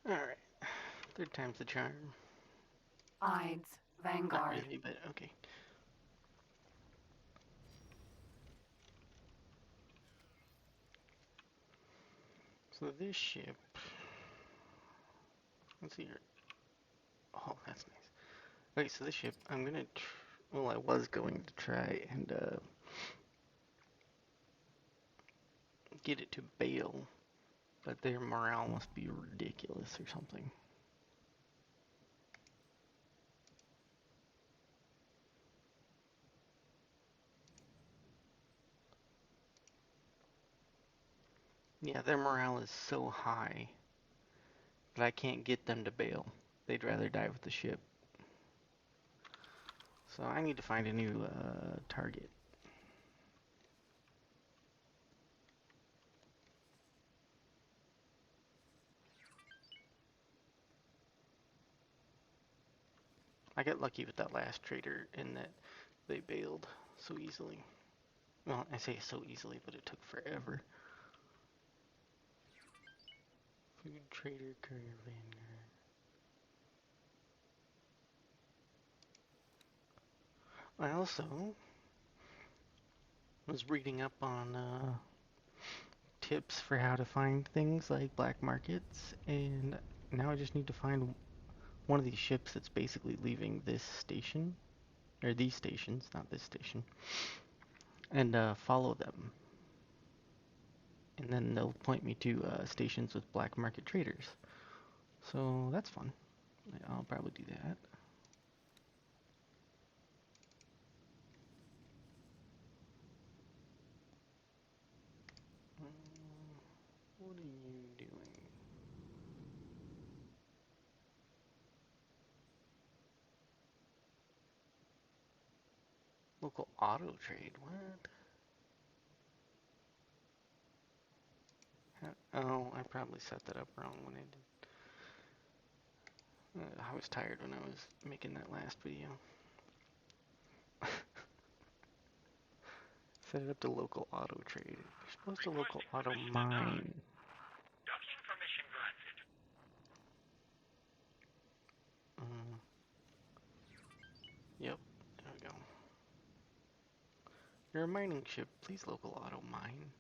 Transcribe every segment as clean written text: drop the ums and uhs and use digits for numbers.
Alright. Third time's the charm. Ides, Not Vanguard. really, but okay. So this ship. Let's see here. Oh, that's nice. Okay, so this ship, I'm gonna. Well, I was going to try and get it to bail, but their morale must be ridiculous or something. Yeah, their morale is so high that I can't get them to bail. They'd rather die with the ship. So I need to find a new target. I got lucky with that last trader in that they bailed so easily. Well, I say so easily, but it took forever. Food trader, courier, vanguard. I also was reading up on tips for how to find things like black markets, and now I just need to find one of these ships that's basically leaving this station, or these stations, not this station, and follow them. And then they'll point me to stations with black market traders. So that's fun. I'll probably do that. What are you doing? Local auto trade. What? Oh, I probably set that up wrong when I did. I was tired when I was making that last video. Set it up to local auto trade. You're supposed to local auto mine. Uh, yep, there we go. You're a mining ship. Please local auto mine.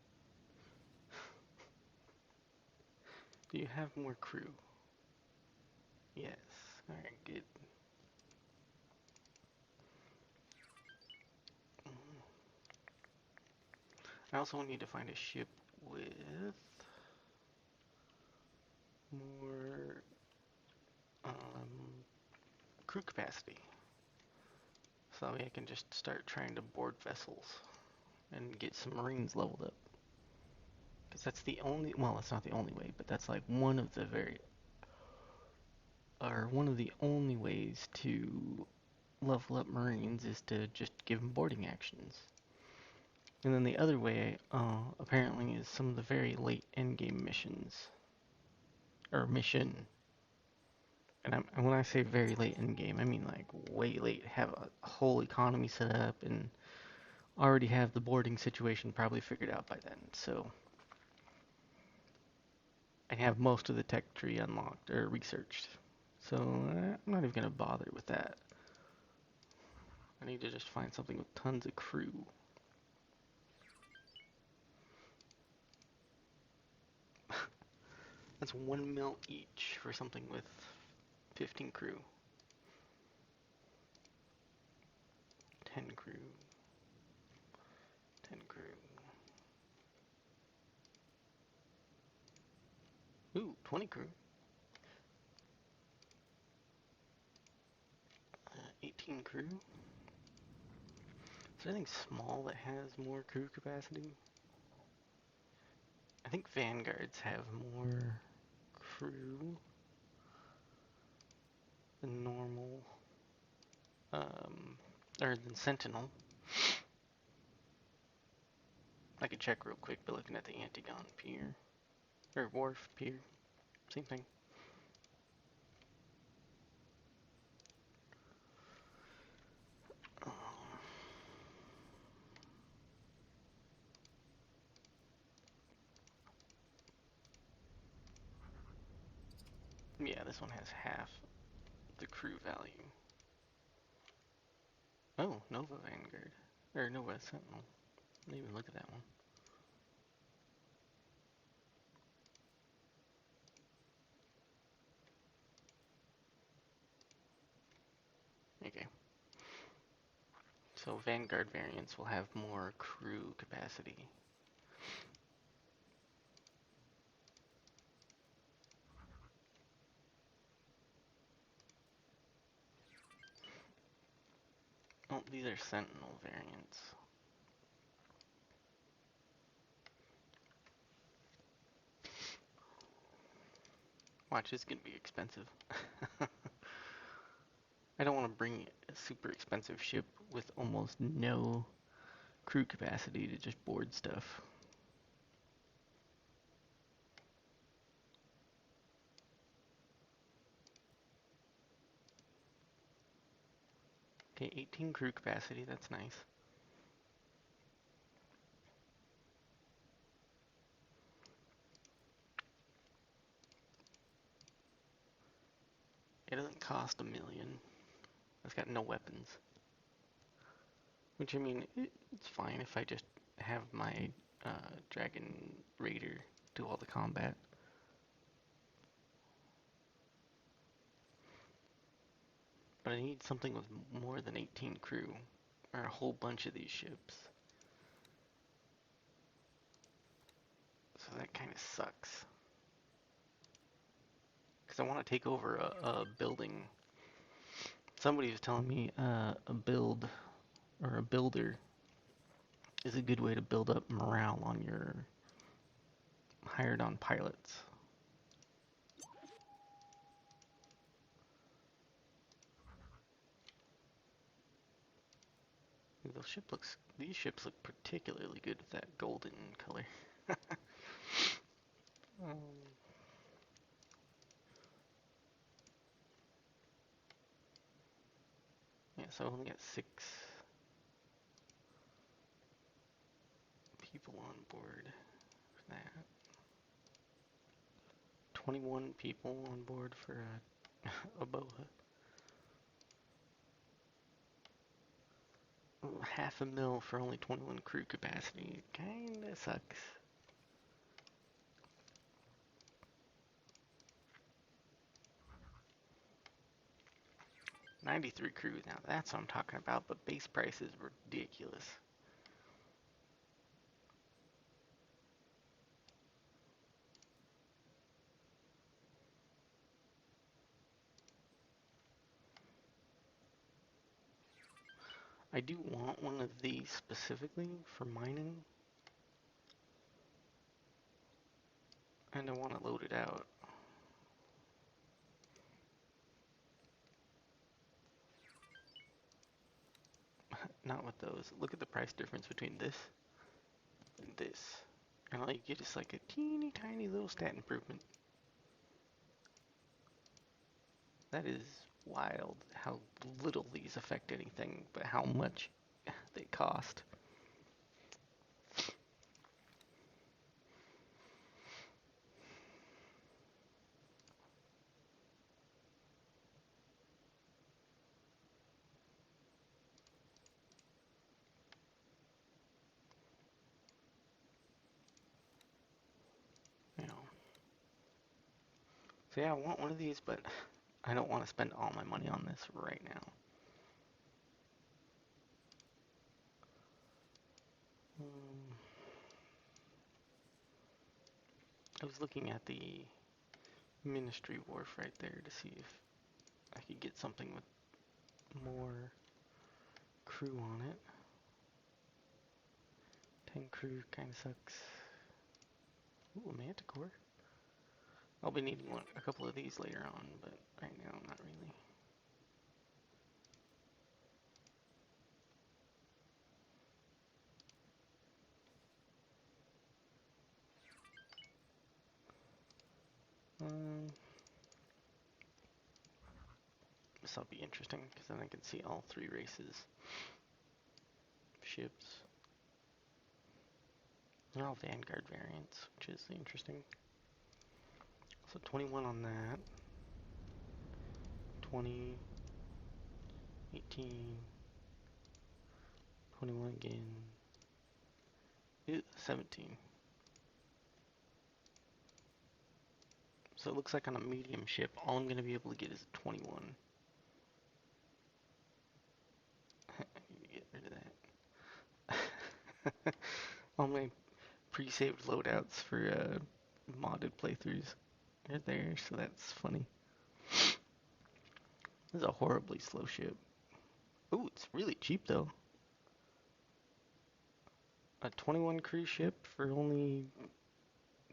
Do you have more crew? Yes. Alright, good. I also need to find a ship with more crew capacity. So that way I can just start trying to board vessels and get some marines leveled up. Because that's the only, well, it's not the only way, but that's like one of the one of the only ways to level up marines is to just give them boarding actions. And then the other way, apparently, is some of the very late endgame missions. Or mission. And when I say very late endgame, I mean like way late. Have a whole economy set up and already have the boarding situation probably figured out by then. So I have most of the tech tree unlocked or researched. So I'm not even going to bother with that. I need to just find something with tons of crew. That's 1 mil each for something with 15 crew. 10 crew. 10 crew. Ooh, 20 crew. 18 crew. Is there anything small that has more crew capacity? I think Vanguards have more crew than normal. Or than Sentinel. I could check real quick by looking at the Antigon Pier. Or Wharf Pier. Same thing. Um, Yeah, this one has half the crew value. Oh, Nova Vanguard. Or Nova Sentinel. Didn't even look at that one. Okay. So Vanguard variants will have more crew capacity. Oh, these are Sentinel variants. Watch, it's gonna be expensive. I don't want to bring a super expensive ship with almost no crew capacity to just board stuff. Okay, 18 crew capacity, that's nice. It doesn't cost $1 million. It's got no weapons. Which, I mean, it's fine if I just have my Dragon Raider do all the combat. But I need something with more than 18 crew, or a whole bunch of these ships. So that kind of sucks. Because I want to take over a building. Somebody was telling me a build, or a builder, is a good way to build up morale on your hired on pilots. These ships look particularly good with that golden color. Yeah, so I only got 6 people on board for that. 21 people on board for a BOA. Half a mil for only 21 crew capacity. Kinda sucks. $93 crews now. That's what I'm talking about. But base price is ridiculous. I do want one of these specifically for mining. And I want to load it out. Not with those. Look at the price difference between this and this. And all you get is like a teeny tiny little stat improvement. That is wild how little these affect anything, but how much they cost. You know. So yeah, I want one of these, but I don't want to spend all my money on this right now. I was looking at the Ministry Wharf right there to see if I could get something with more crew on it. 10 crew kind of sucks. Ooh, a Manticore. I'll be needing a couple of these later on, but right now, not really. This will be interesting, because then I can see all 3 races. Ships. They're all Vanguard variants, which is interesting. So 21 on that. 20, 18, 21 again. Ew, 17. So it looks like on a medium ship, all I'm going to be able to get is a 21. I need to get rid of that. All my pre-saved loadouts for modded playthroughs are there, so that's funny. This is a horribly slow ship. Ooh, it's really cheap though. A 21 cruise ship for only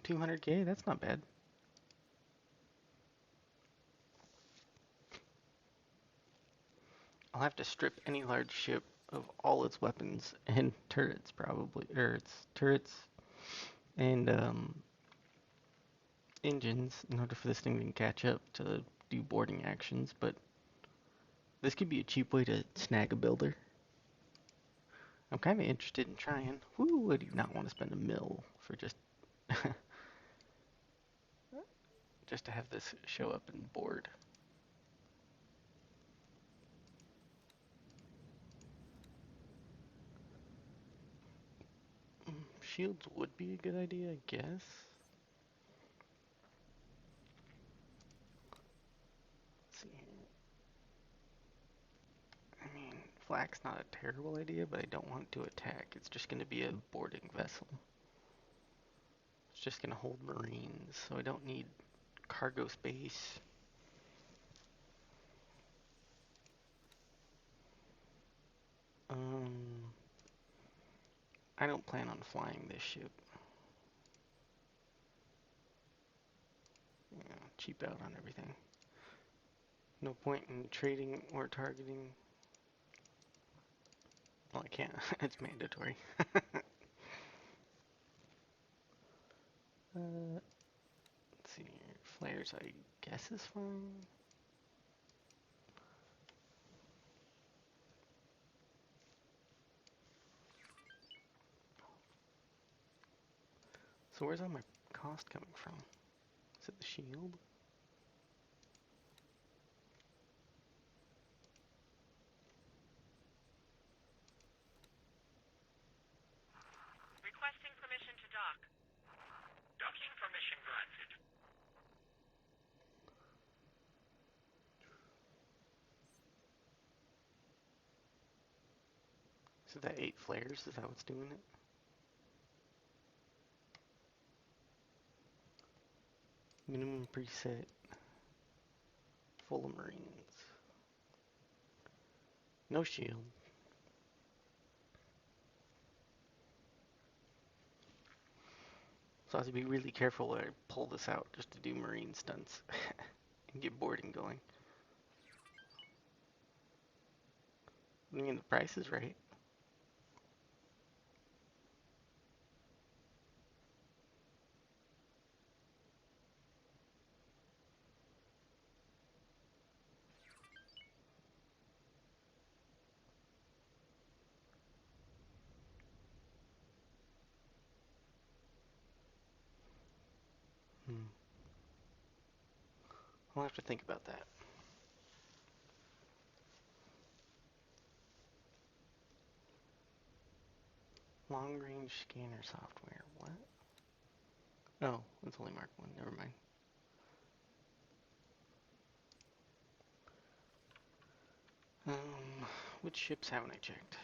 200k? That's not bad. I'll have to strip any large ship of all its weapons and turrets probably, or its turrets and engines in order for this thing to catch up to do boarding actions, but this could be a cheap way to snag a builder. I'm kind of interested in trying. Woo, I do not want to spend a mil for just just to have this show up and board. Shields would be a good idea, I guess. Let's see here. I mean, flak's not a terrible idea, but I don't want to attack. It's just going to be a boarding vessel. It's just going to hold marines, so I don't need cargo space. I don't plan on flying this ship. Yeah, cheap out on everything. No point in trading or targeting. Well, I can't. It's mandatory. Let's see here. Flares, I guess, is fine. So where's all my cost coming from? Is it the shield? Requesting permission to dock. Docking permission granted. Is that 8 flares? Is that what's doing it? Minimum preset. Full of marines. No shield. So I have to be really careful when I pull this out just to do marine stunts and get boarding going. I mean, the price is right. I'll have to think about that. Long range scanner software. What? Oh, it's only Mark 1. Never mind. Which ships haven't I checked?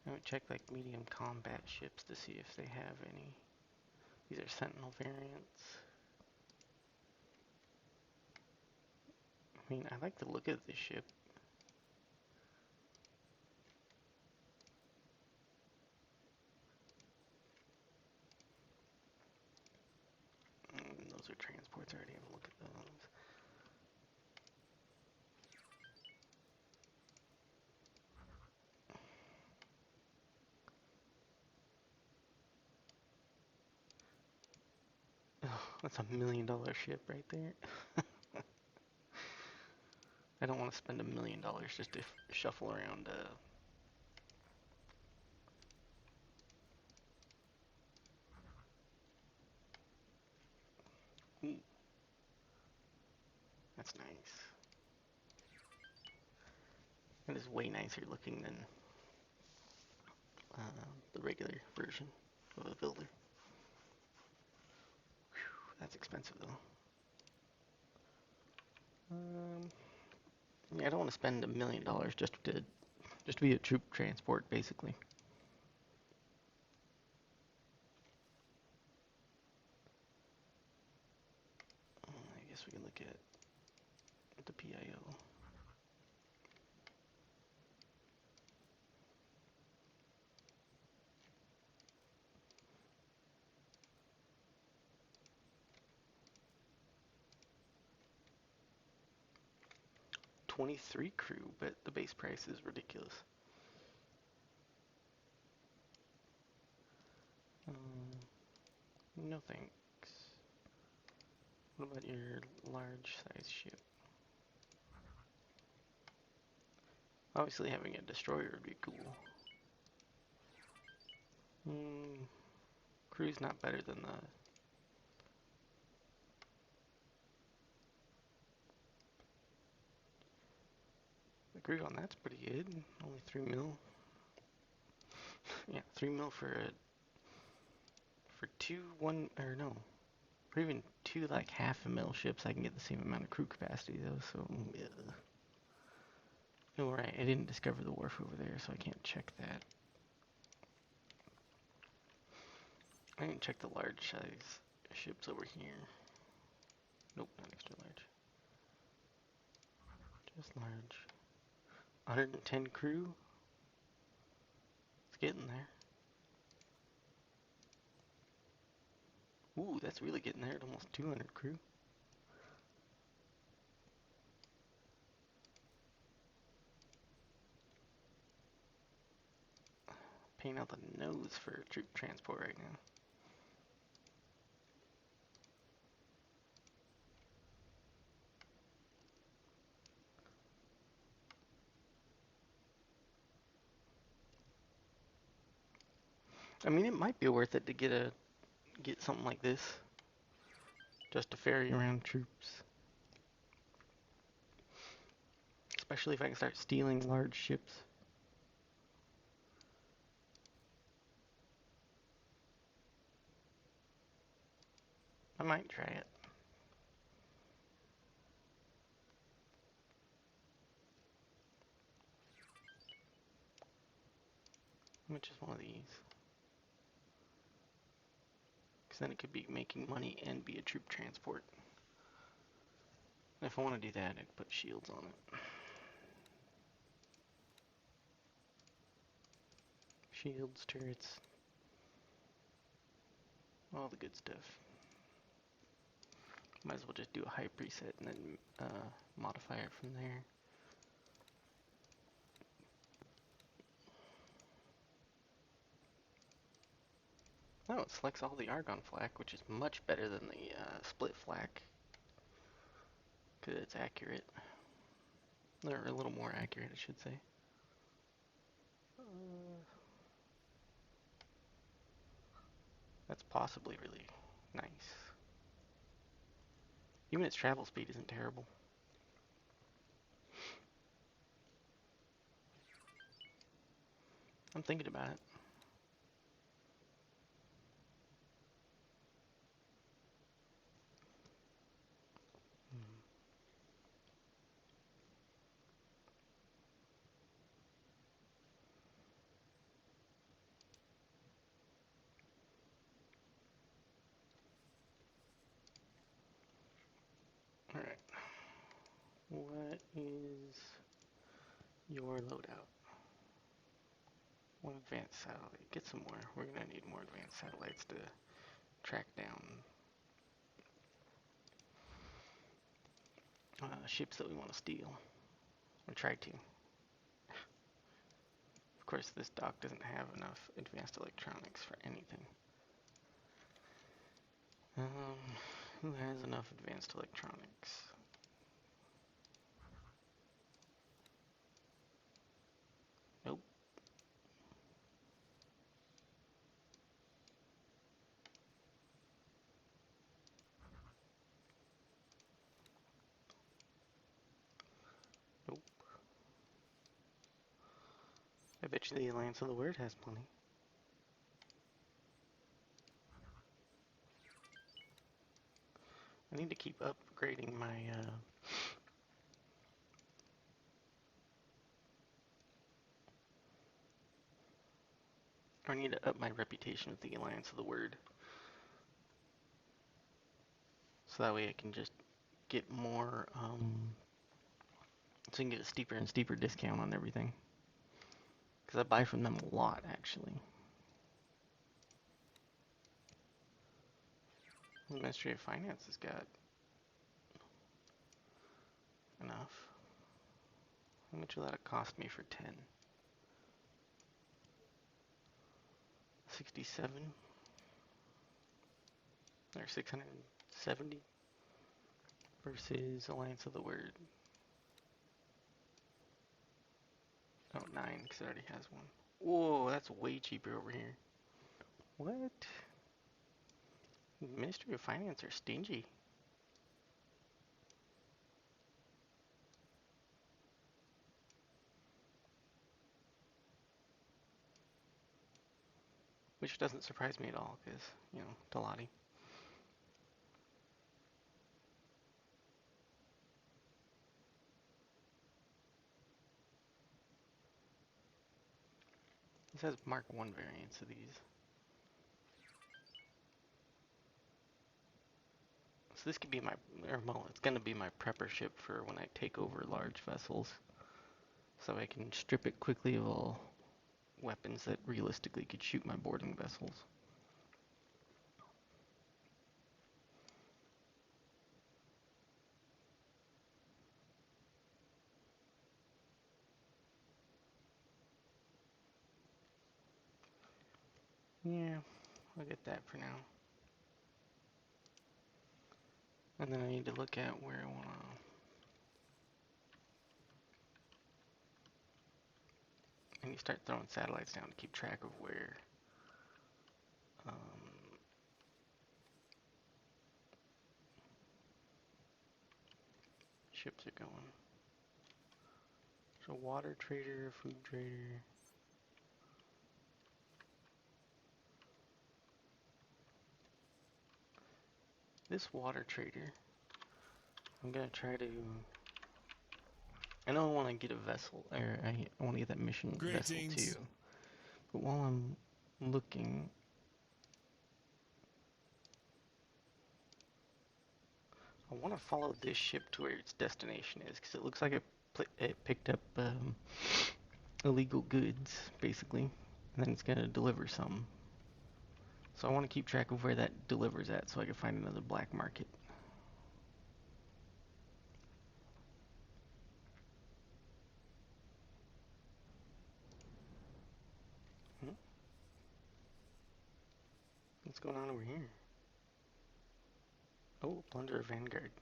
I haven't checked like medium combat ships to see if they have any. These are Sentinel variants. I mean, I like the look of this ship. Those are transports. I already have a look at those. Oh, that's $1 million ship right there. I don't want to spend $1 million just to shuffle around. Ooh. That's nice. That is way nicer looking than the regular version of a builder. Whew, that's expensive though. Yeah, I don't want to spend $1 million just to be a troop transport, basically. I guess we can look at the PIO. $23 crew, but the base price is ridiculous. No thanks. What about your large size ship? Obviously having a destroyer would be cool. Crew's not better than the crew on that's pretty good. Only 3 mil. Yeah, 3 mil for two, one, or no. For even two like half a mil ships, I can get the same amount of crew capacity though, so yeah. Oh right, I didn't discover the wharf over there, so I can't check that. I didn't check the large size ships over here. Nope, not extra large. Just large. 110 crew? It's getting there. Ooh, that's really getting there at almost 200 crew. Paying out the nose for troop transport right now. I mean, it might be worth it to get something like this, just to ferry around troops. Especially if I can start stealing large ships. I might try it. How much is one of these? Because then it could be making money and be a troop transport. And if I want to do that, I'd put shields on it. Shields, turrets, all the good stuff. Might as well just do a high preset and then modify it from there. Oh, it selects all the Argon flak, which is much better than the split flak. Because it's accurate. Or a little more accurate, I should say. That's possibly really nice. Even its travel speed isn't terrible. I'm thinking about it. Alright. What is your loadout? One advanced satellite. Get some more. We're gonna need more advanced satellites to track down ships that we want to steal. Or try to. Of course, this dock doesn't have enough advanced electronics for anything. Who has enough advanced electronics? Nope. I bet you the Alliance of the Word has plenty. I need to keep upgrading my, I need to up my reputation with the Alliance of the Word. So that way I can just get more, so I can get a steeper and steeper discount on everything. Because I buy from them a lot, actually. The Ministry of Finance has got enough. How much will that cost me for 10? 67? Or 670? Versus Alliance of the Word. Oh, 9, because it already has one. Whoa, that's way cheaper over here. What? The Ministry of Finance are stingy. Which doesn't surprise me at all, because, you know, Talati. This has Mark 1 variants of these. So this could be my, or well, it's going to be my prepper ship for when I take over large vessels. So I can strip it quickly of all weapons that realistically could shoot my boarding vessels. Yeah, I'll get that for now. And then I need to look at where I want to... I need to start throwing satellites down to keep track of where ships are going. So water trader, food trader. This water trader, I'm gonna try to... I know I want to get a vessel, or I want to get that mission vessel too. But while I'm looking, I want to follow this ship to where its destination is, because it looks like it picked up illegal goods, basically, and then it's gonna deliver some. So I want to keep track of where that delivers at, so I can find another black market. What's going on over here? Oh, Plunder of Vanguard.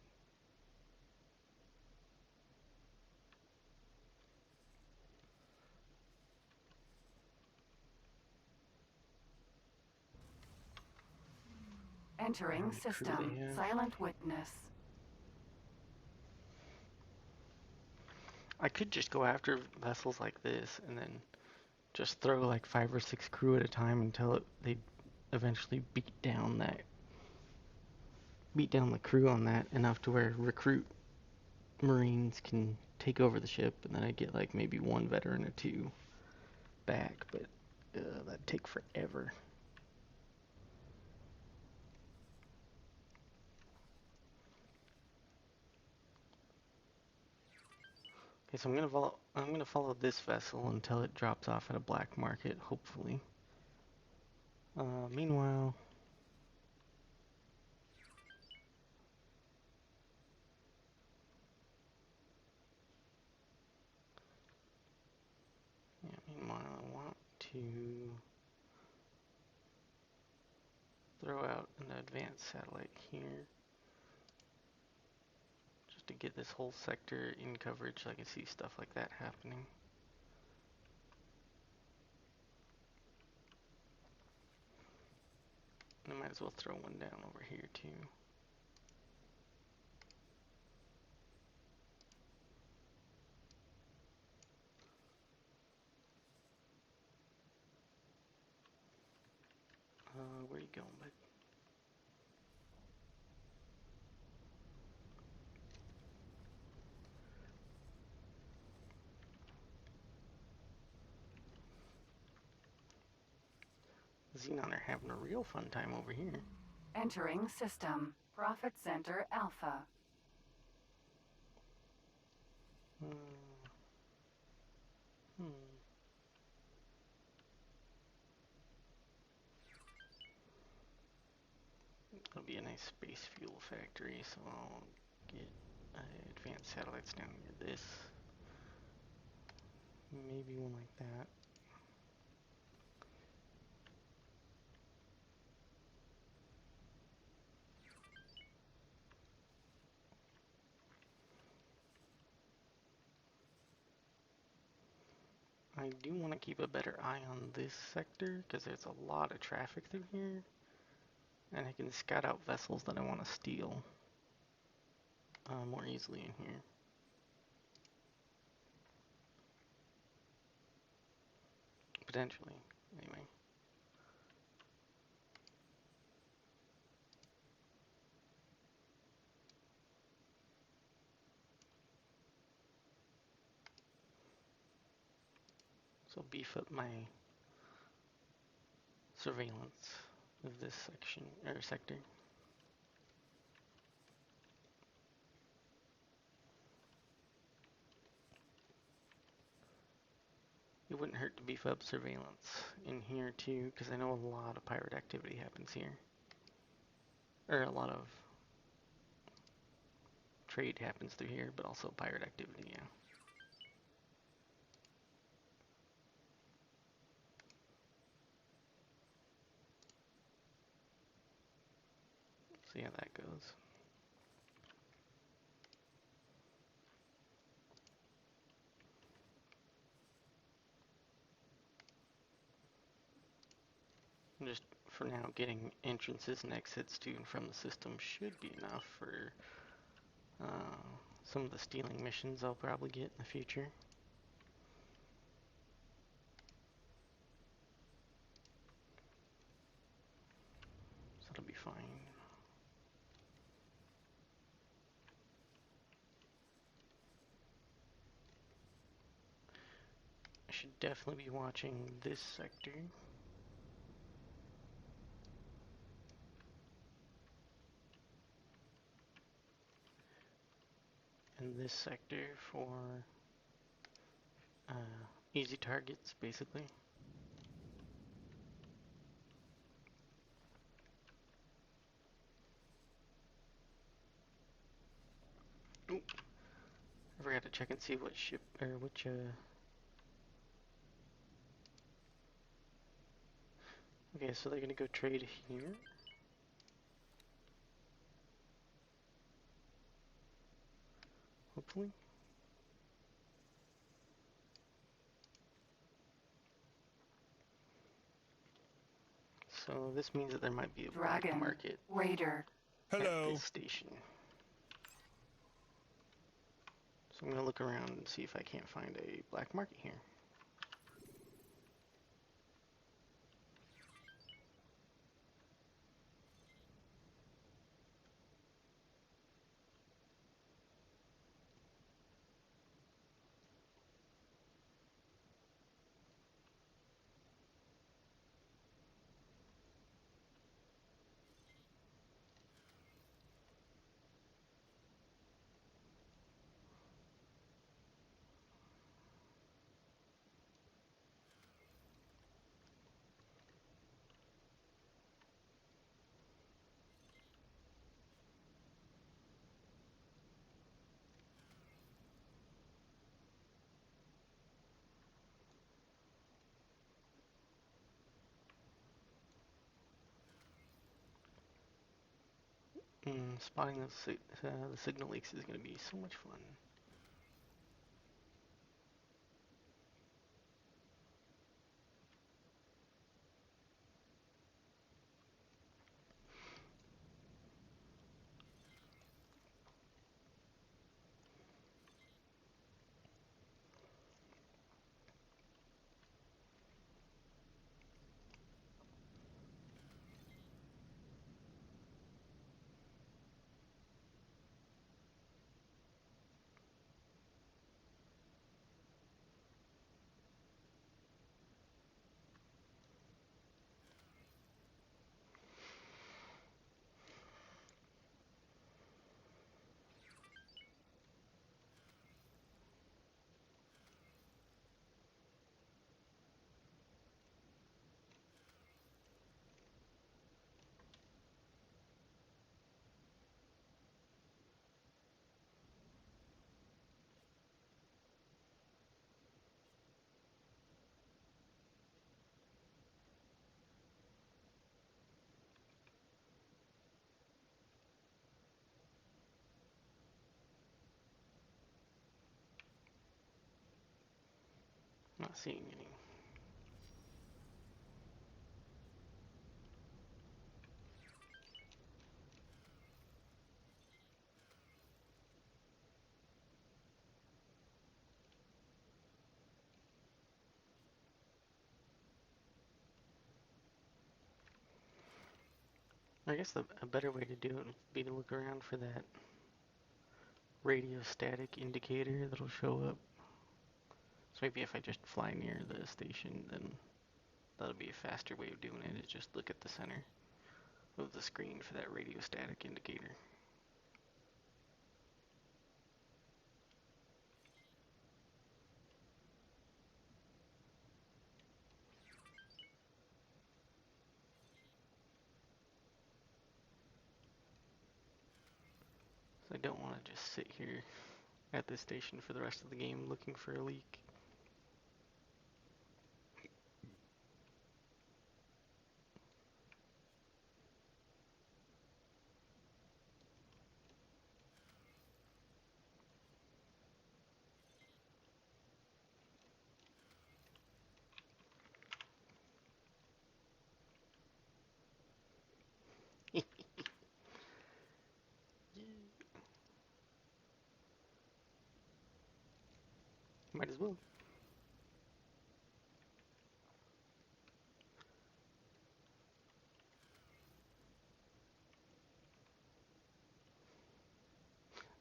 Entering system. Silent witness. I could just go after vessels like this and then just throw like 5 or 6 crew at a time until they eventually beat down the crew on that enough to where recruit Marines can take over the ship, and then I get like maybe 1 veteran or 2 back, but that'd take forever. Okay, so I'm gonna follow this vessel until it drops off at a black market, hopefully. Meanwhile, I want to throw out an advanced satellite here, just to get this whole sector in coverage so I can see stuff like that happening. And I might as well throw one down over here too. Xenon are having a real fun time over here. Entering system. Profit Center Alpha. It'll be a nice space fuel factory, so I'll get advanced satellites down near this. Maybe one like that. I do want to keep a better eye on this sector because there's a lot of traffic through here, and I can scout out vessels that I want to steal more easily in here. Potentially, anyway. So beef up my surveillance of this section or sector. It wouldn't hurt to beef up surveillance in here too, because I know a lot of pirate activity happens here. Or a lot of trade happens through here, but also pirate activity, yeah. See how that goes. Just for now, getting entrances and exits to and from the system should be enough for some of the stealing missions I'll probably get in the future. So it'll be fine. I should definitely be watching this sector. And this sector for easy targets, basically. Oop. I forgot to check and see what ship, or which, okay, so they're gonna go trade here. Hopefully. So this means that there might be a black Dragon. market Raider. at this station. So I'm gonna look around and see if I can't find a black market here. Spotting the signal leaks is gonna be so much fun. Not seeing any. I guess a better way to do it would be to look around for that radio static indicator that'll show up. So maybe if I just fly near the station, then that'll be a faster way of doing it, is just look at the center of the screen for that radio static indicator. So I don't want to just sit here at this station for the rest of the game looking for a leak. Might as well.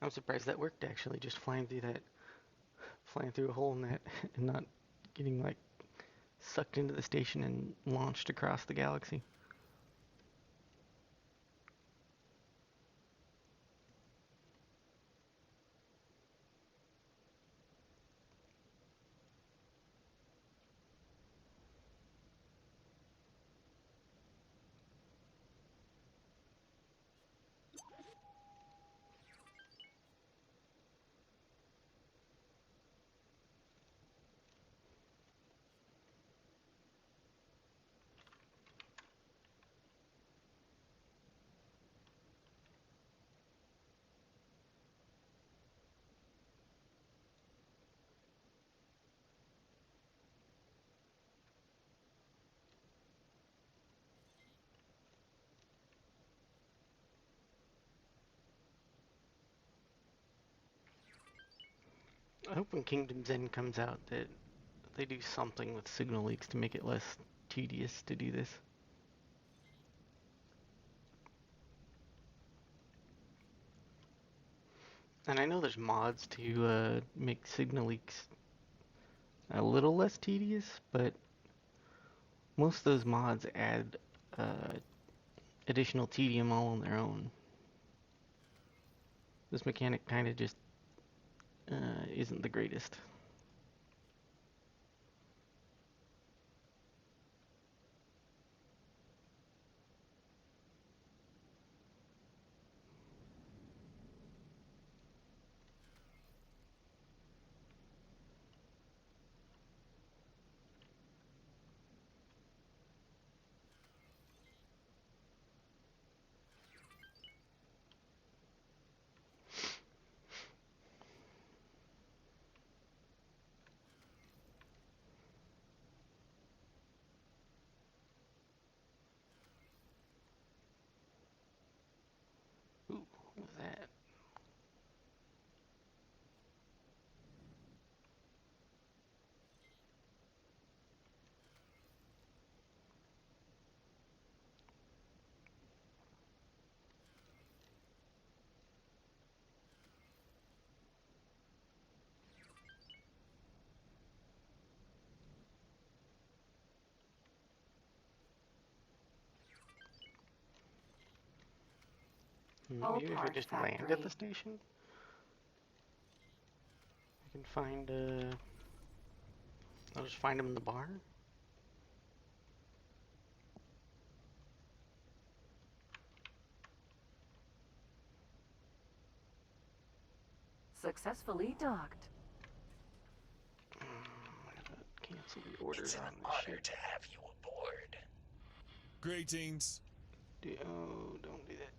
I'm surprised that worked actually, just flying through a hole in that and not getting like sucked into the station and launched across the galaxy. I hope when Kingdom's End comes out that they do something with signal leaks to make it less tedious to do this. And I know there's mods to make signal leaks a little less tedious, but most of those mods add uh, additional tedium all on their own. This mechanic kind of just isn't the greatest. Ooh, what was that? All Maybe if I part just land at the factory. station, I can find, I'll just find him in the bar. Successfully docked. I gotta cancel the order It's an on this honor ship. to have you aboard. Greetings. Oh, don't do that.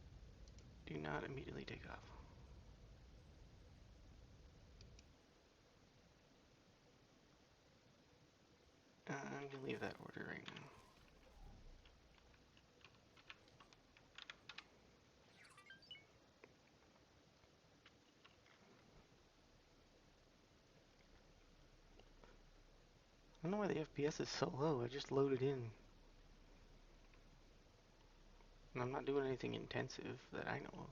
Do not immediately take off. We can leave that order right now. I don't know why the FPS is so low. I just loaded in. And I'm not doing anything intensive that I know of.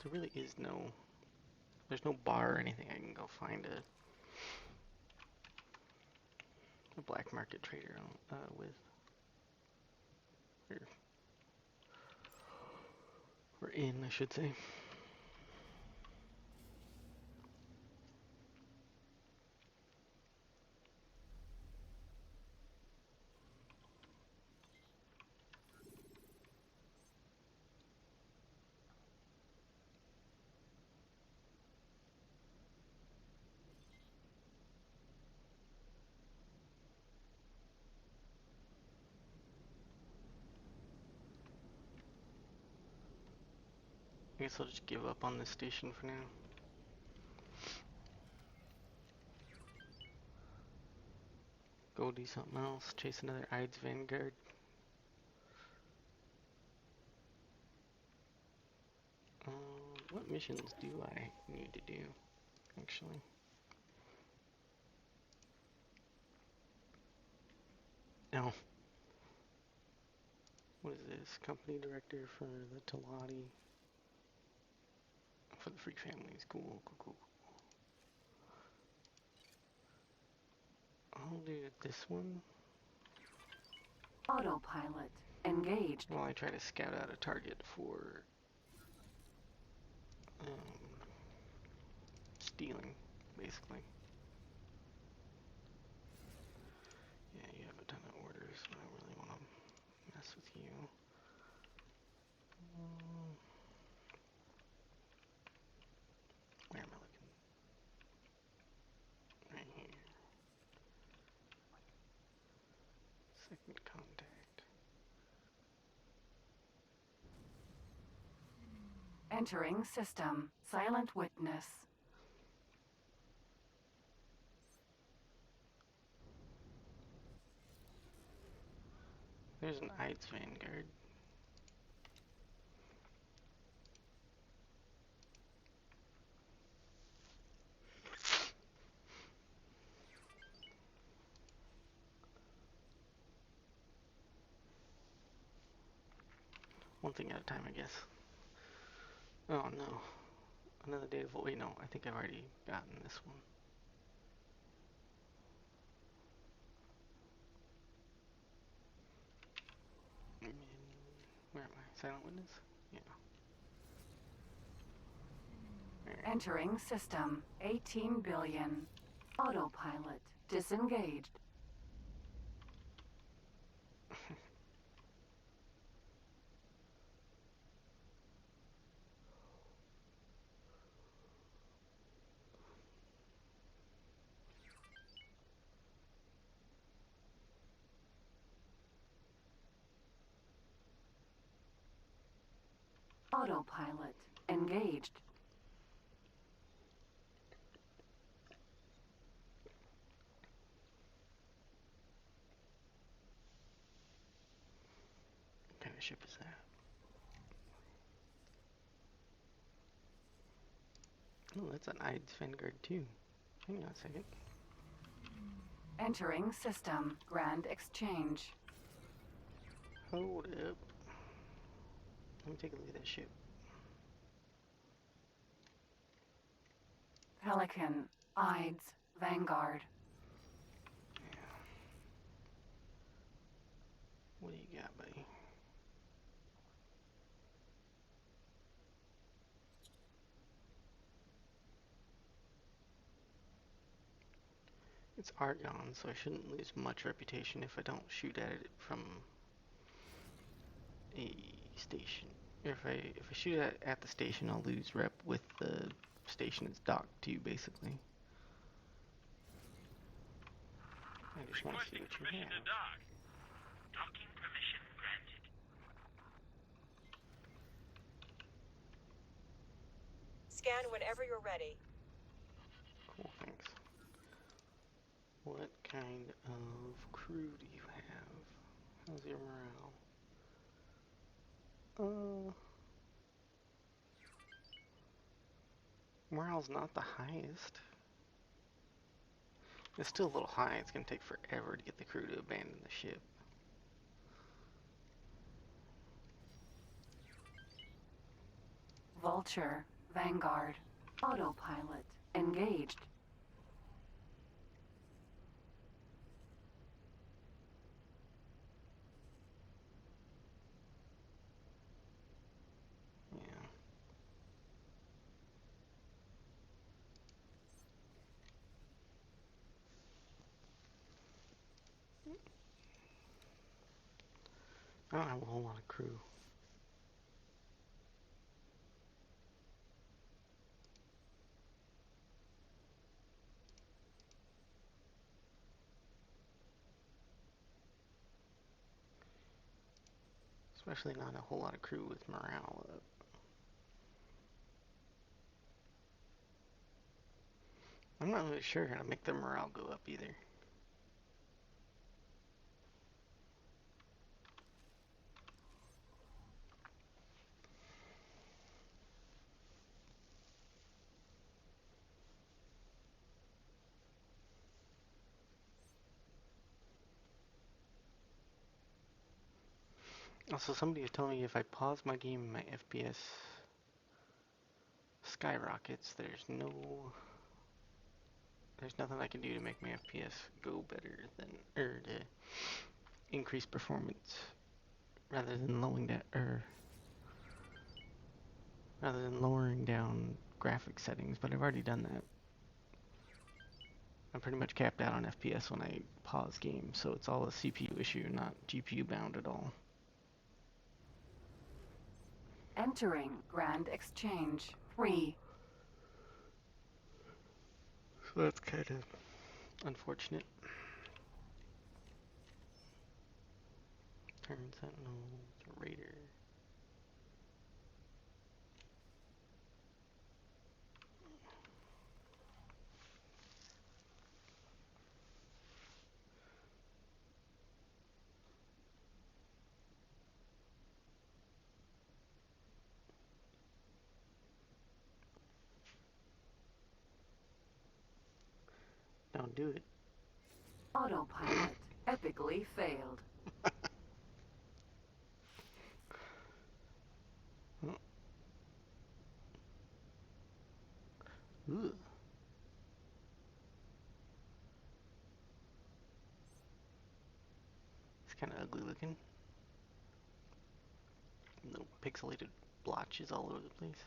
There really is there's no bar or anything I can go find a black market trader with. Or in, I should say. I guess I'll just give up on this station for now. Go do something else. Chase another Ides Vanguard. What missions do I need to do, actually? No. What is this? Company director for the Talati. For the Free Families. Cool, cool, cool. I'll do this one. Autopilot engaged. While I try to scout out a target for stealing, basically. Yeah, you have a ton of orders, so I don't really want to mess with you. Where am I looking? Right here. Second contact. Entering system. Silent witness. There's an Ides Vanguard. One thing at a time, I guess. Oh no. Another day of... Wait, no. I think I've already gotten this one. Where am I? Silent Witness? Yeah. Right. Entering system. 18 billion. Autopilot disengaged. Autopilot engaged. What kind of ship is that? Oh, that's an Ides Vanguard too. Hang on a second. Entering system. Grand exchange. Hold up. Let me take a look at that ship. Pelican. Ides. Vanguard. Yeah. What do you got, buddy? It's Argon, so I shouldn't lose much reputation if I don't shoot at it from a station. Or if I shoot at the station, I'll lose rep with the station it's docked to, basically. I just want to see Requesting what you permission to have. dock. Docking permission granted. scan whenever you're ready. Cool, thanks. What kind of crew do you have? How's your morale? Morale's not the highest. It's still a little high. It's gonna take forever to get the crew to abandon the ship. Vulture, Vanguard, autopilot, engaged. Yeah. I don't have a whole lot of crew. Especially not a whole lot of crew with morale up. I'm not really sure how to make their morale go up either. Also, somebody was telling me if I pause my game, my FPS skyrockets. There's nothing I can do to make my FPS go better than, or to increase performance rather than lowering down graphic settings. But I've already done that. I'm pretty much capped out on FPS when I pause games, so it's all a CPU issue, not GPU bound at all. Entering Grand Exchange 3. So that's kind of unfortunate. Turn Sentinel to Raider. Don't do it. Autopilot epically failed. Ooh. It's kind of ugly looking. Little pixelated blotches all over the place.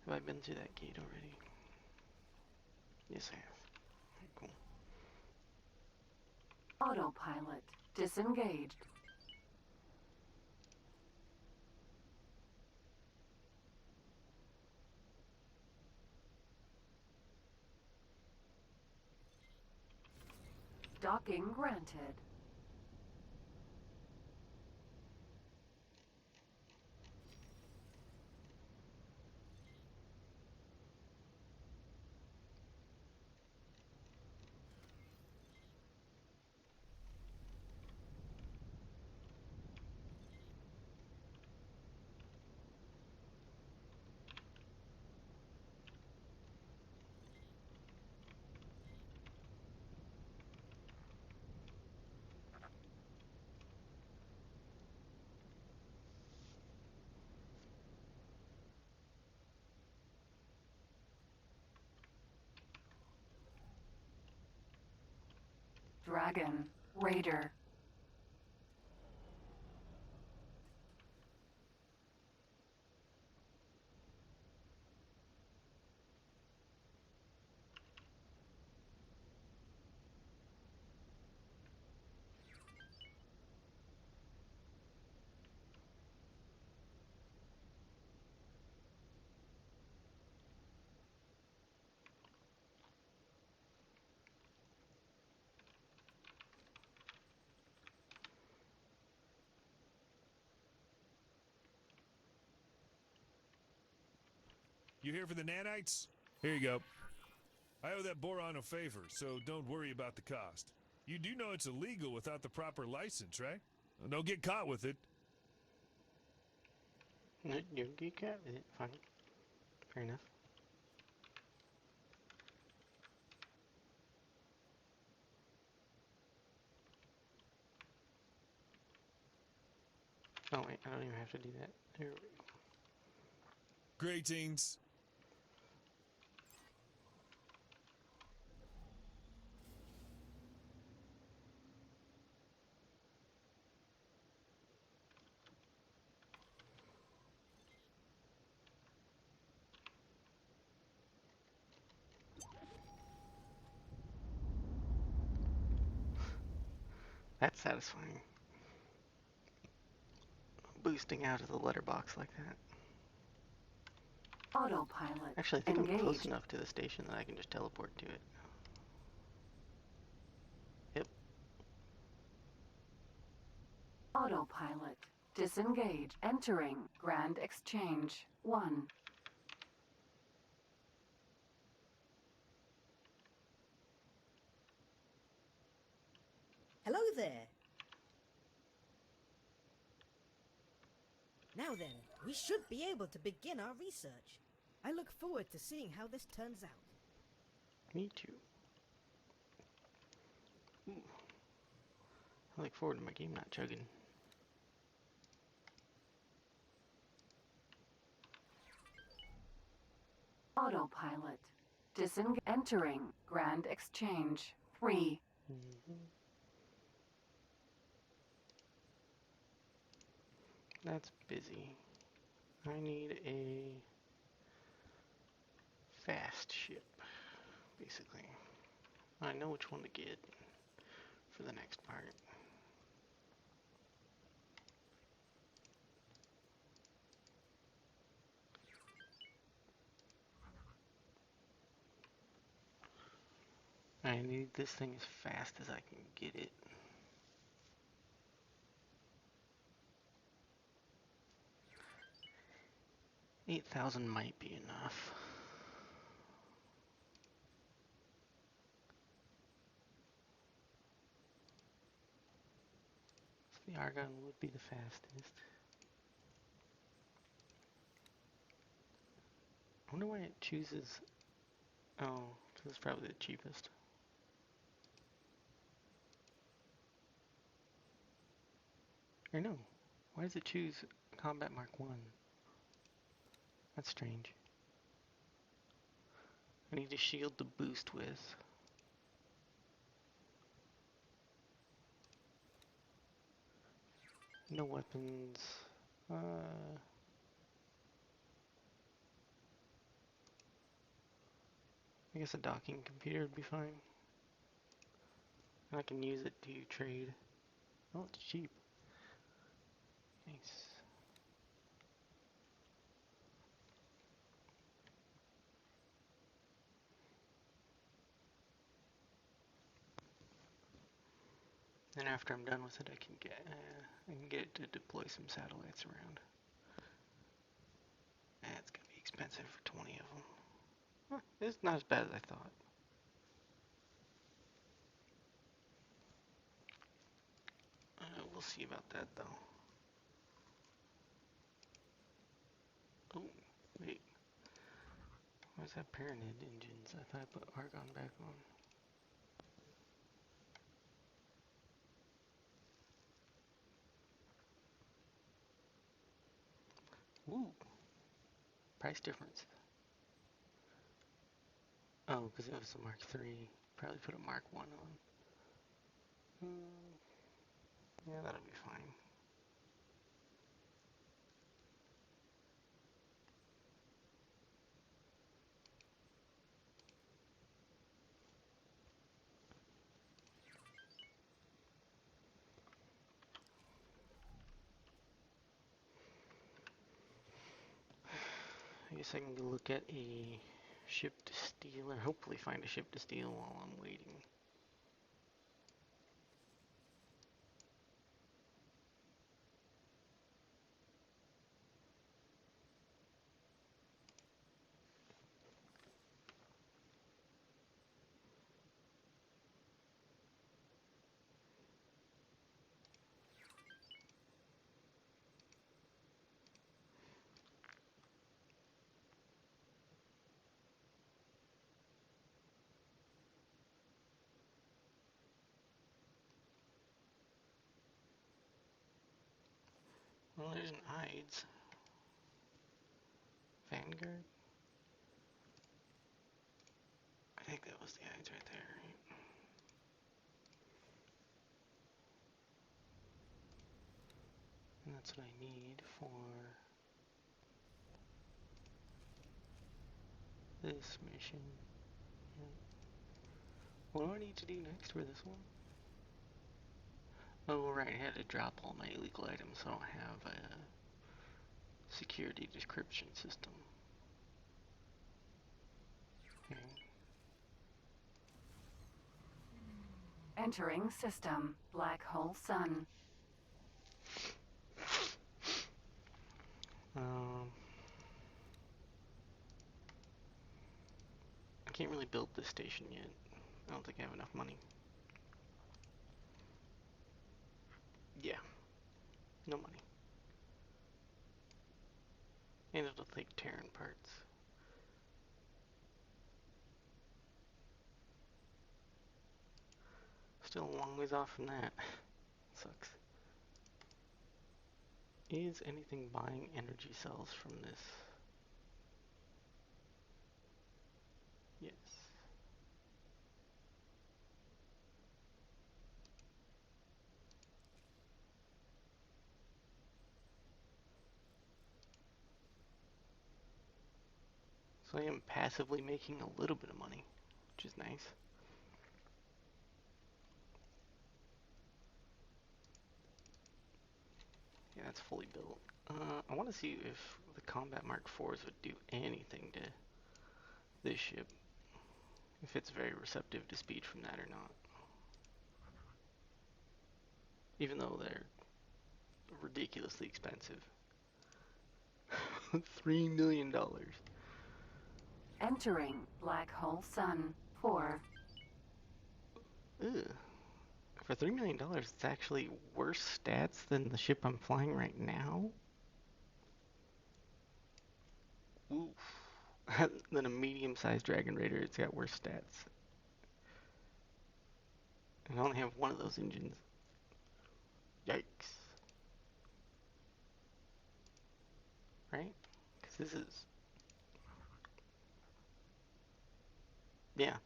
Have I been through that gate already? Yes, I have. Cool. Autopilot disengaged. Docking granted. Dragon, Raider. You here for the nanites? Here you go. I owe that boron a favor, so don't worry about the cost. You do know it's illegal without the proper license, right? Don't get caught with it. You'll get caught with it. Fine. Fair enough. Oh wait, I don't even have to do that. There we go. Greetings. That's satisfying. Boosting out of the letterbox like that. Autopilot. Actually, I think I'm close Engaged. enough to the station that I can just teleport to it. Yep. Autopilot. Disengage. Entering. Grand Exchange. 1. Hello there. Now then, we should be able to begin our research. I look forward to seeing how this turns out. Me too. Ooh. I look forward to my game not chugging. Autopilot. Disengage. Entering. Grand Exchange. 3. That's busy. I need a fast ship, basically. I know which one to get for the next part. I need this thing as fast as I can get it. $8,000 might be enough. So the Argon would be the fastest. I wonder why it chooses... Oh, because it's probably the cheapest. Or no, why does it choose Combat Mark 1? That's strange. I need a shield to boost with. No weapons. I guess a docking computer would be fine. And I can use it to trade. Oh, it's cheap. Nice. Then after I'm done with it, I can get it to deploy some satellites around. It's gonna be expensive for 20 of them. Huh, it's not as bad as I thought. We'll see about that though. Oh, wait. Where's that Pyramid engines? I thought I put Argon back on. Ooh, price difference. Oh, because it was a Mark III. Probably put a Mark I on. Yeah, that'll be fine. I guess I can go look at a ship to steal, or hopefully find a ship to steal while I'm waiting. Well, there's an Ides. Vanguard? I think that was the Ides right there, right? And that's what I need for this mission. Yeah. What do I need to do next for this one? Oh, right, I had to drop all my illegal items, so I don't have a security decryption system. Okay. Entering system. Black hole sun. I can't really build this station yet. I don't think I have enough money. Yeah, no money. And it'll take Terran parts. Still a long ways off from that. Sucks. Is anything buying energy cells from this? Yes. So I am passively making a little bit of money, which is nice. Yeah, that's fully built. I want to see if the Combat Mark IVs would do anything to this ship. If it's very receptive to speed from that or not. Even though they're ridiculously expensive. $3 million. Entering black hole sun. 4. Ugh. For $3 million, it's actually worse stats than the ship I'm flying right now? Oof. Than a medium-sized Dragon Raider, it's got worse stats. And I only have one of those engines. Yikes. Right? Because this is... Yeah.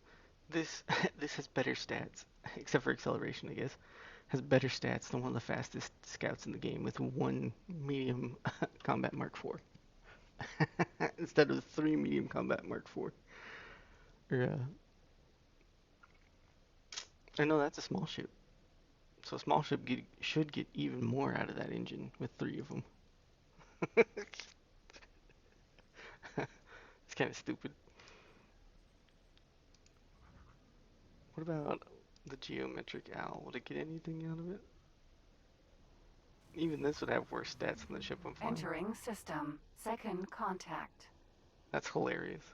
This this has better stats, except for acceleration, I guess. Has better stats than one of the fastest scouts in the game with one medium combat Mark IV. Instead of 3 medium combat Mark IV. Or, I know that's a small ship. So a small ship should get even more out of that engine with 3 of them. It's kind of stupid. What about the geometric owl? Would it get anything out of it? Even this would have worse stats than the ship I'm flying. Entering system. Second contact. That's hilarious.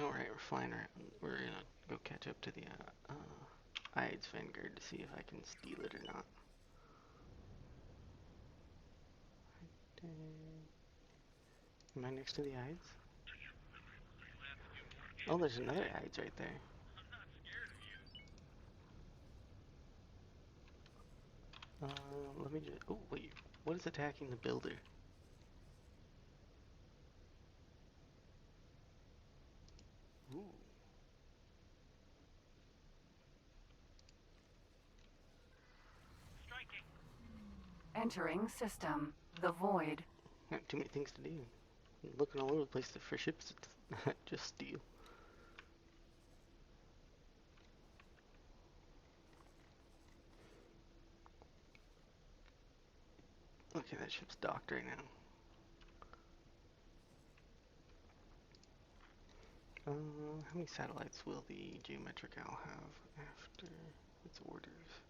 Alright, we're flying around. We're gonna go catch up to the Ides Vanguard to see if I can steal it or not. Am I next to the Ides? Oh, there's another Ides right there. Let me just... Oh, wait. What is attacking the builder? Ooh. Striking. Entering system. The void. I have too many things to do. I'm looking all over the place for ships to just steal. Okay, that ship's docked right now. How many satellites will the Geometric Owl have after its orders?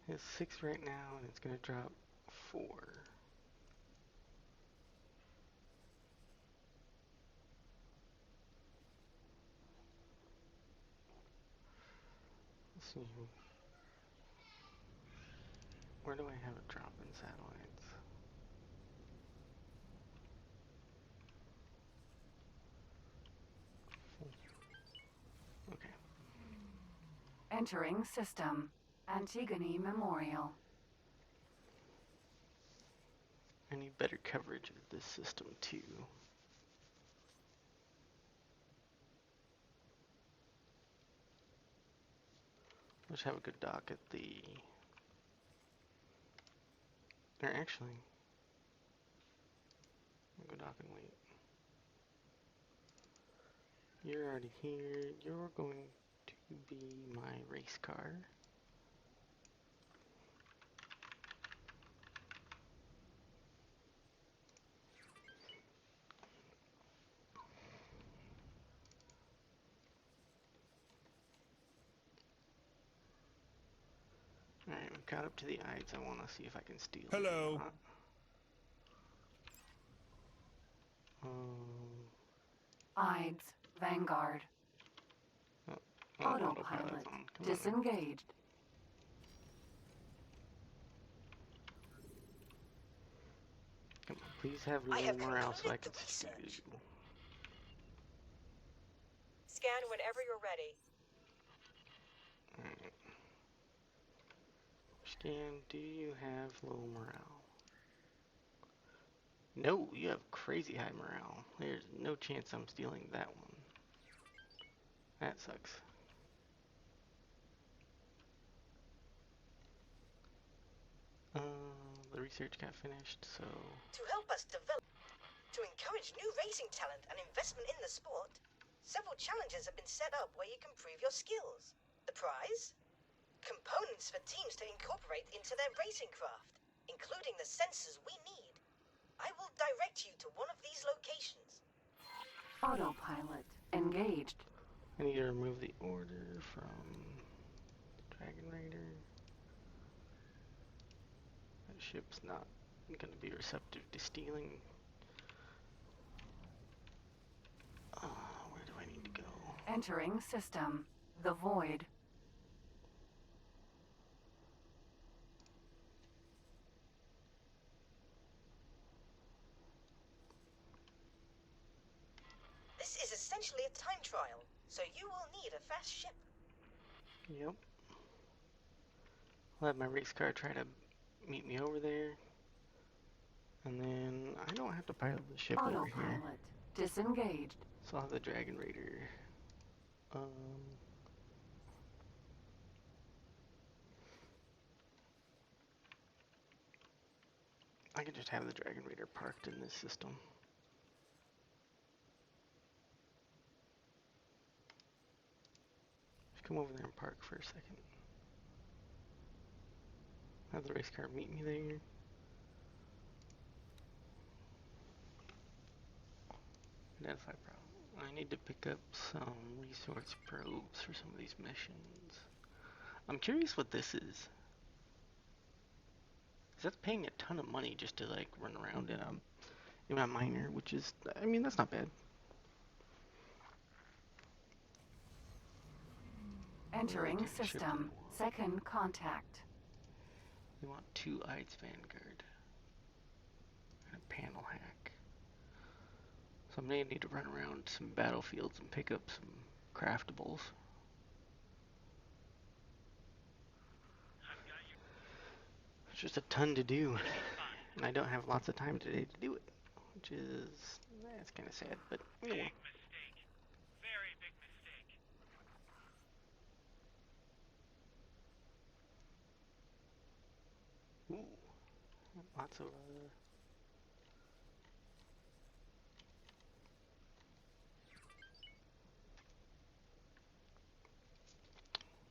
It has 6 right now, and it's gonna drop 4. Let's see. Where do I have a drop in satellites? Okay. Entering system. Antigone Memorial. I need better coverage of this system too. Let's have a good dock at the... Or actually... I'll go dock and wait. You're already here. You're going to be my race car. Alright, I'm caught up to the Ides. I want to see if I can steal them or Hello. not. Ides. Vanguard. Autopilot. Autopilot's on. Come on now. Disengaged. Come on, please have I low have morale so I concluded can the steal research. you. Scan whenever you're ready. Alright. Scan, do you have low morale? No, you have crazy high morale. There's no chance I'm stealing that one. That sucks. The research got finished, so... To help us develop, to encourage new racing talent and investment in the sport, several challenges have been set up where you can prove your skills. The prize? Components for teams to incorporate into their racing craft, including the sensors we need. I will direct you to one of these locations. Autopilot. Engaged. I need to remove the order from Dragon Raider. That ship's not going to be receptive to stealing. Where do I need to go? Entering system. The Void. This is essentially a time trial, so you will need a fast ship. Yep. I'll have my race car try to meet me over there. And then I don't have to pilot the ship over here. Autopilot. Disengaged. So I'll have the Dragon Raider. I can just have the Dragon Raider parked in this system. Just come over there and park for a second. Have the race car meet me there. Identify problem. I need to pick up some resource probes for some of these missions. I'm curious what this is. 'Cause that's paying a ton of money just to like run around in a miner, which is, I mean, that's not bad. Entering Okay, ship system. level. Second contact. We want 2 Ides Vanguard. And a panel hack. So I'm gonna need to run around some battlefields and pick up some craftables. It's just a ton to do. And I don't have lots of time today to do it. Which is, that's kind of sad, but you know. Big mistake. Very big mistake. Ooh, lots of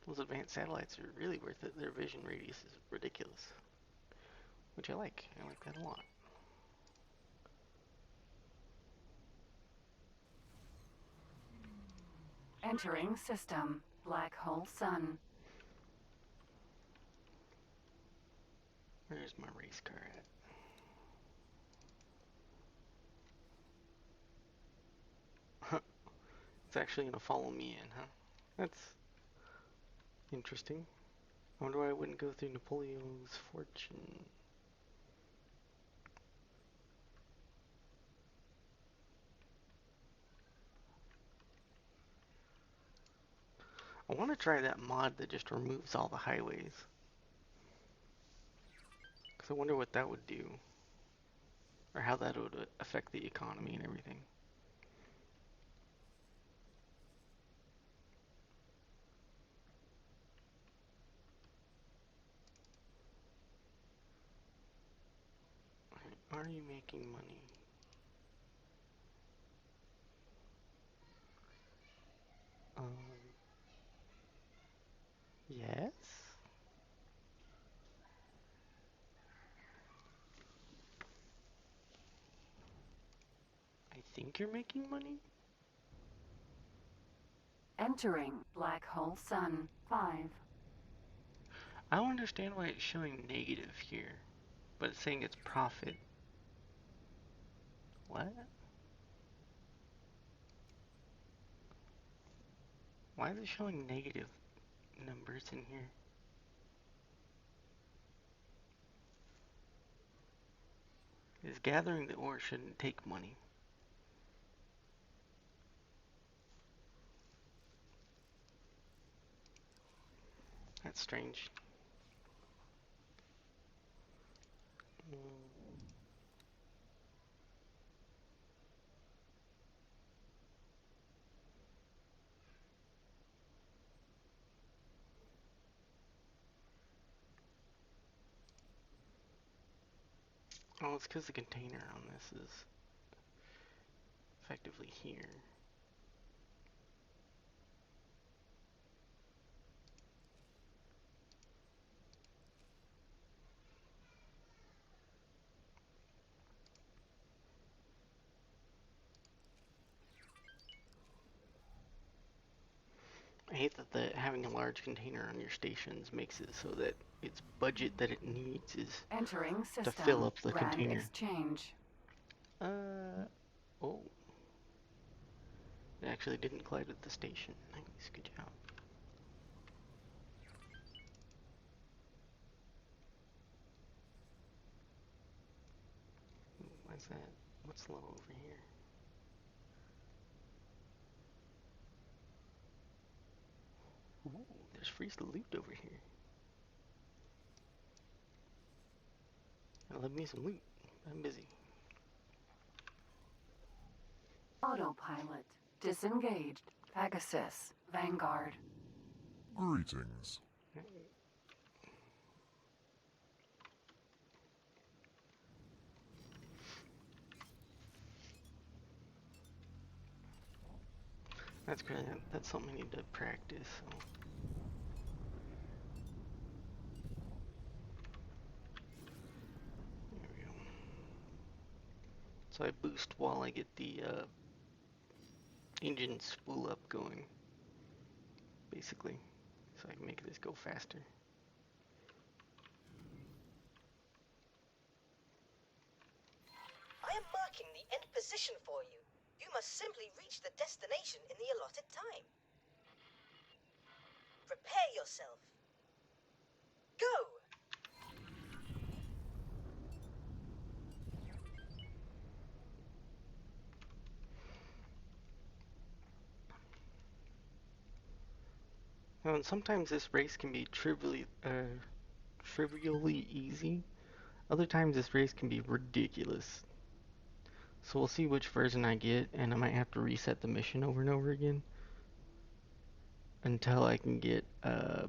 those advanced satellites are really worth it. Their vision radius is ridiculous, which I like. I like that a lot. Entering system. Black hole sun. Where's my race car at? Huh. It's actually gonna follow me in, huh? That's interesting. I wonder why I wouldn't go through Napoleon's fortune. I want to try that mod that just removes all the highways. Because I wonder what that would do. Or how that would affect the economy and everything. Are you making money? Yes? I think you're making money? Entering Black Hole Sun 5. I don't understand why it's showing negative here, but it's saying it's profit. What? Why is it showing negative numbers in here? Is gathering the ore shouldn't take money. That's strange. Oh, it's because the container on this is effectively here. I hate that having a large container on your stations makes it so that its budget that it needs is Entering system. to fill up the Grand container. Exchange. Oh. It actually didn't collide with the station. Nice, good job. Ooh, why's that? What's low over here? Ooh, there's free loot over here. I love me some loot. I'm busy. Autopilot. Disengaged. Pegasus. Vanguard. Greetings. That's great. That's something I need to practice. So. There we go. So I boost while I get the engine spool up going, basically, so I can make this go faster. I am marking the end position for you. You must simply reach the destination in the allotted time. Prepare yourself. Go! And sometimes this race can be trivially easy. Other times this race can be ridiculous. So we'll see which version I get, and I might have to reset the mission over and over again until I can get a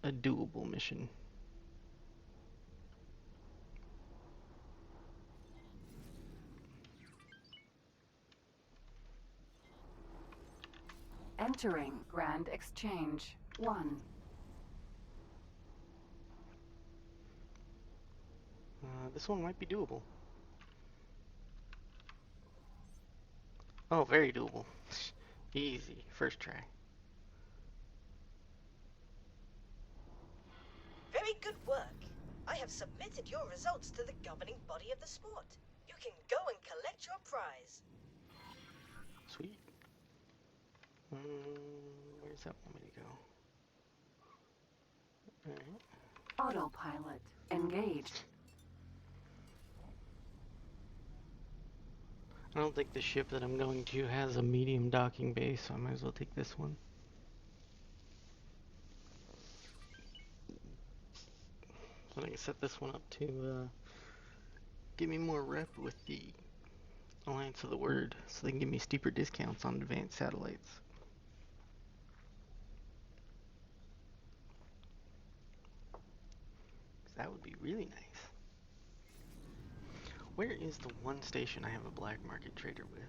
doable mission. Entering Grand Exchange 1. This one might be doable. Oh, very doable. Easy, first try. Very good work. I have submitted your results to the governing body of the sport. You can go and collect your prize. Sweet. Where's that want me to go? Autopilot engaged. I don't think the ship that I'm going to has a medium docking bay, so I might as well take this one. So I can set this one up to give me more rep with the Alliance of the Word, so they can give me steeper discounts on advanced satellites. That would be really nice. Where is the one station I have a black market trader with?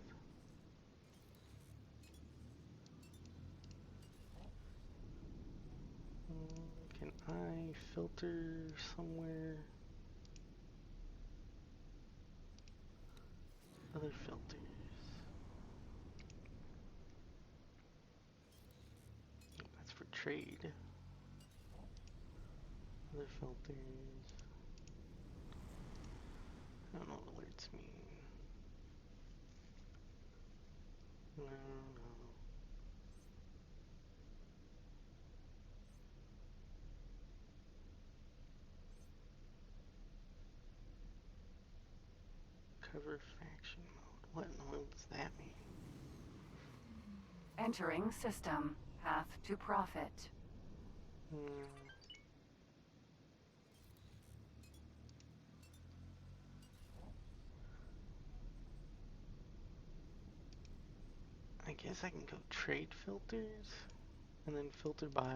Can I filter somewhere? Other filters. That's for trade. Other filters. I don't know what alerts mean. No. Cover faction mode. What in the world does that mean? Entering system. Path to profit. I guess I can go trade filters and then filter by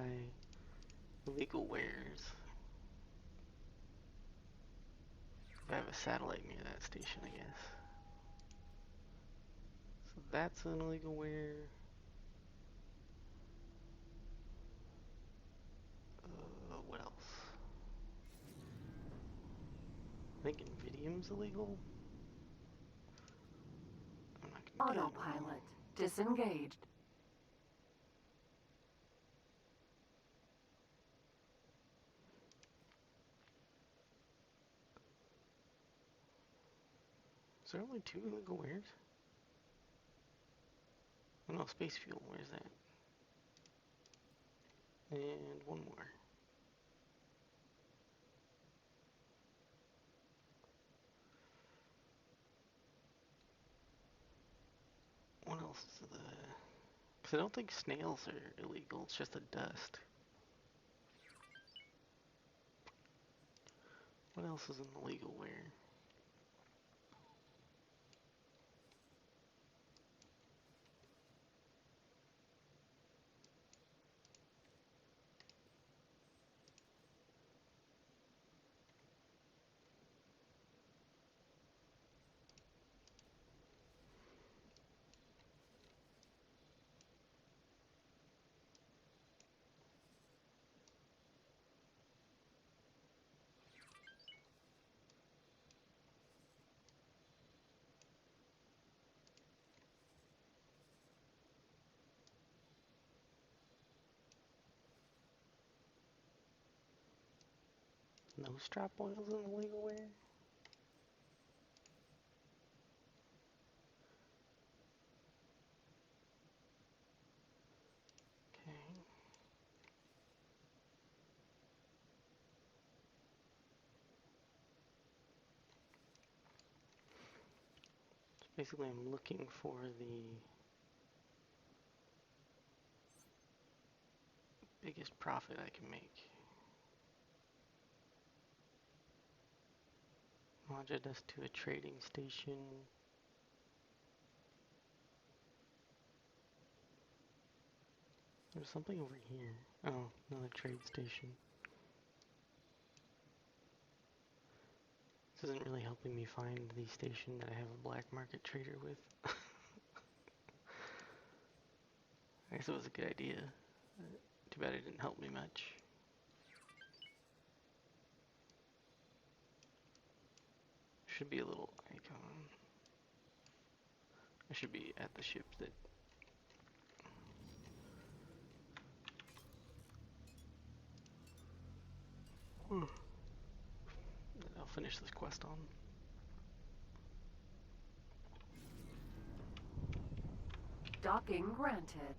illegal wares. If I have a satellite near that station, I guess. So that's an illegal ware. What else? I think Invidium's illegal. I'm not gonna get into Autopilot disengaged. Is there only 2 illegal wares? Oh no, space fuel, where's that? And one more. What else is the... Because I don't think snails are illegal, it's just the dust. What else is in the legal ware? No strap oils in the legal ware? Okay. So basically I'm looking for the biggest profit I can make. Launch us to a trading station. There's something over here. Oh, another trade station. This isn't really helping me find the station that I have a black market trader with. I guess it was a good idea. Too bad it didn't help me much. Should be a little icon. I should be at the ship that... that I'll finish this quest on. Docking granted.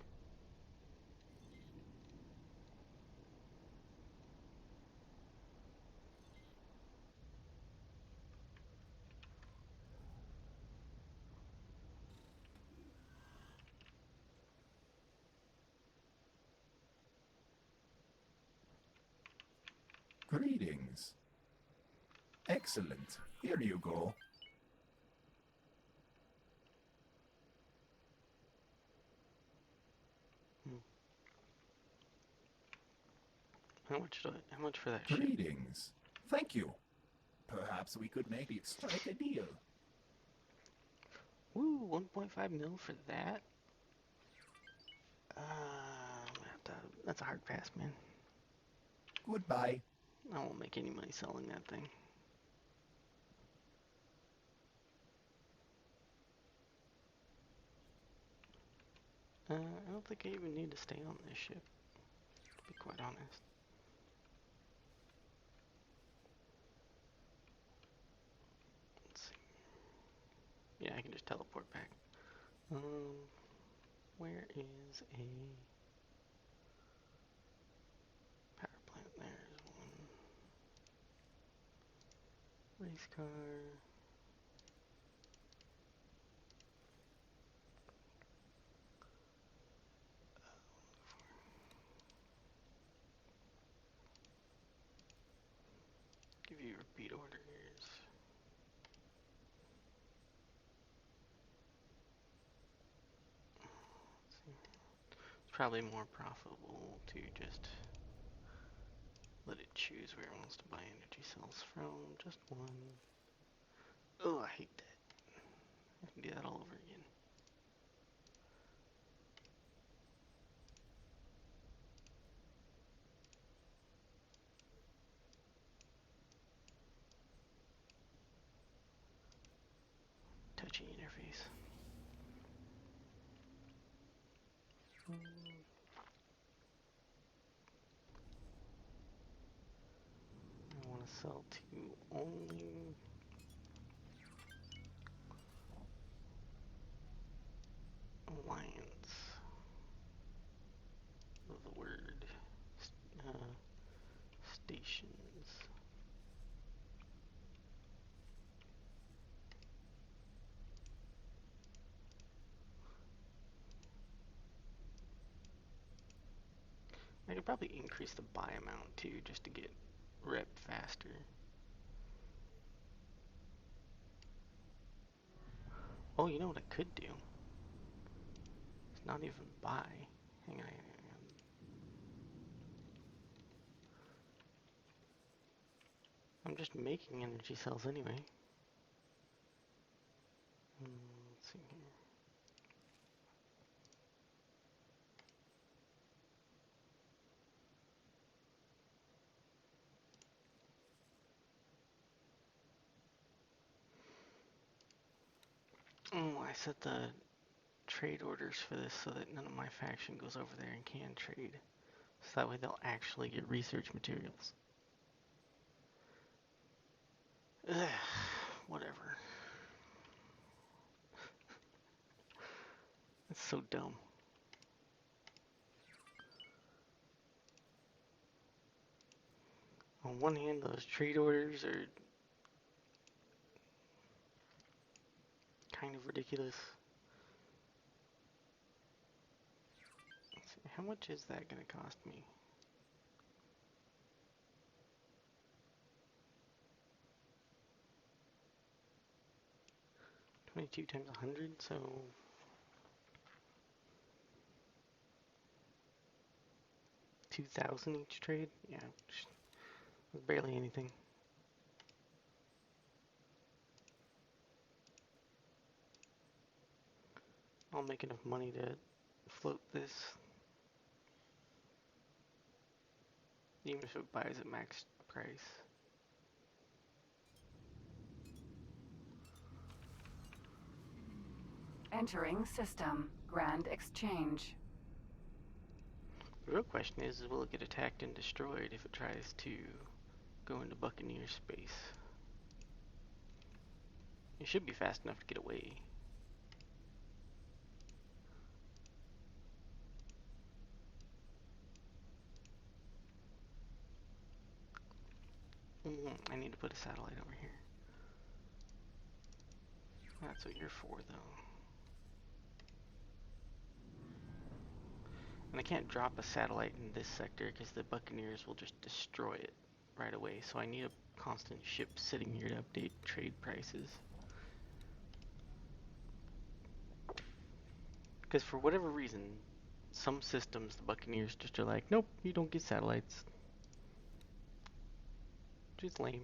Greetings. Excellent. Here you go. How much for that ship? Greetings. Thank you. Perhaps we could maybe strike a deal. Woo, 1.5 mil for that? That's a hard pass, man. Goodbye. I won't make any money selling that thing. I don't think I even need to stay on this ship, to be quite honest. Let's see. Yeah, I can just teleport back. Where is a power plant? There's one. Race car. Give you repeat orders. Let's see. It's probably more profitable to just let it choose where it wants to buy energy cells from. Just one. Oh, I hate that. I can do that all over again. Touchy interface. I want to sell to only Alliance of the word stations. I could probably increase the buy amount too, just to get rep faster. Oh, you know what I could do? It's not even buy. Hang on. I'm just making energy cells anyway. Let's see here. Oh, I set the trade orders for this so that none of my faction goes over there and can trade. So that way they'll actually get research materials. Ugh, whatever. That's so dumb. On one hand, those trade orders are kind of ridiculous. Let's see, how much is that going to cost me? $22 times 100, so 2,000 each trade? Yeah, barely anything. I'll make enough money to float this. Even if it buys at max price. Entering system. Grand Exchange. The real question is will it get attacked and destroyed if it tries to go into Buccaneer space? It should be fast enough to get away. I need to put a satellite over here. That's what you're for, though. And I can't drop a satellite in this sector because the Buccaneers will just destroy it right away, so I need a constant ship sitting here to update trade prices. Because for whatever reason, some systems, the Buccaneers just are like, nope, you don't get satellites. Just lame.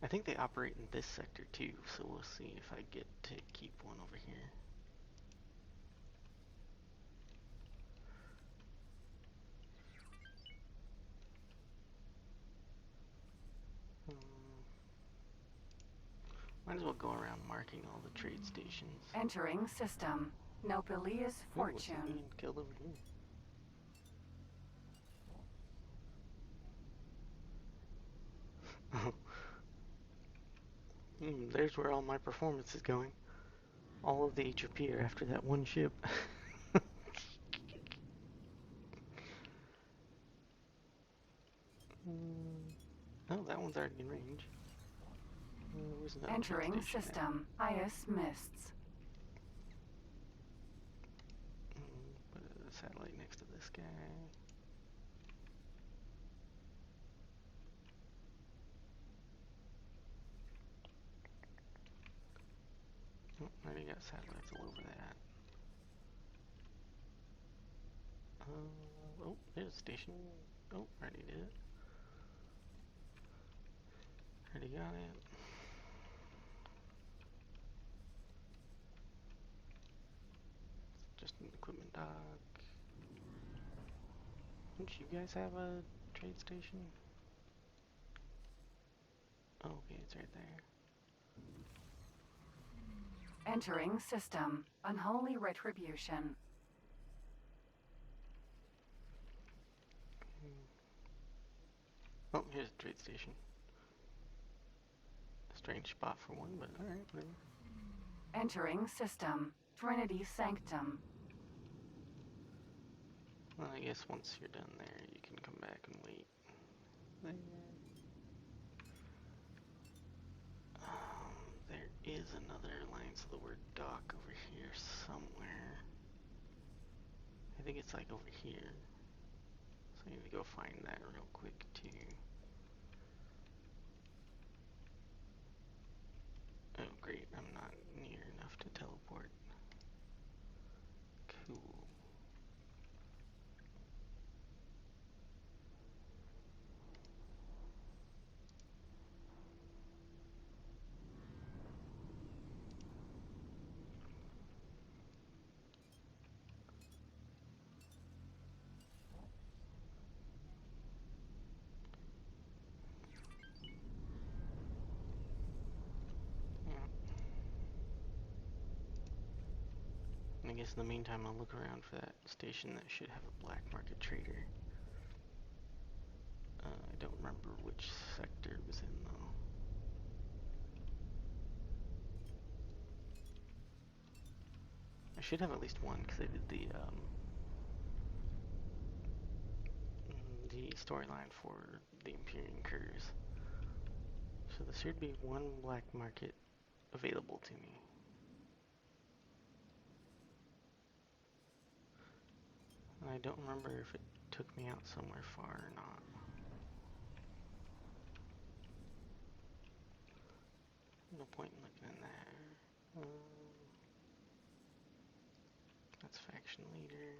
I think they operate in this sector too, so we'll see if I get to keep one over here. Might as well go around marking all the trade stations. Entering system. Nopalia's fortune. Ooh, what's killed over here? There's where all my performance is going. All of the HOP are after that one ship. Oh, that one's already in range. Where's another Entering station at? system. IS Mists. Put a satellite next to this guy. Oh, I already got satellites all over that. Oh, there's a station. Oh, already did it. Already got it. Just an equipment dock. Don't you guys have a trade station? Oh, okay, it's right there. Entering system. Unholy retribution. Oh, here's a trade station. A strange spot for one, but alright, whatever. Entering system. Trinity Sanctum. Well, I guess once you're done there, you can come back and wait. There. There is another Alliance of the Word dock over here somewhere. I think it's like over here. So I need to go find that real quick too. Oh great, I'm not near enough to teleport. Cool. And I guess in the meantime I'll look around for that station that should have a black market trader. I don't remember which sector it was in though. I should have at least one because I did the storyline for the Empyrean Curse. So there should be one black market available to me. And I don't remember if it took me out somewhere far or not. No point in looking in there. That's faction leader.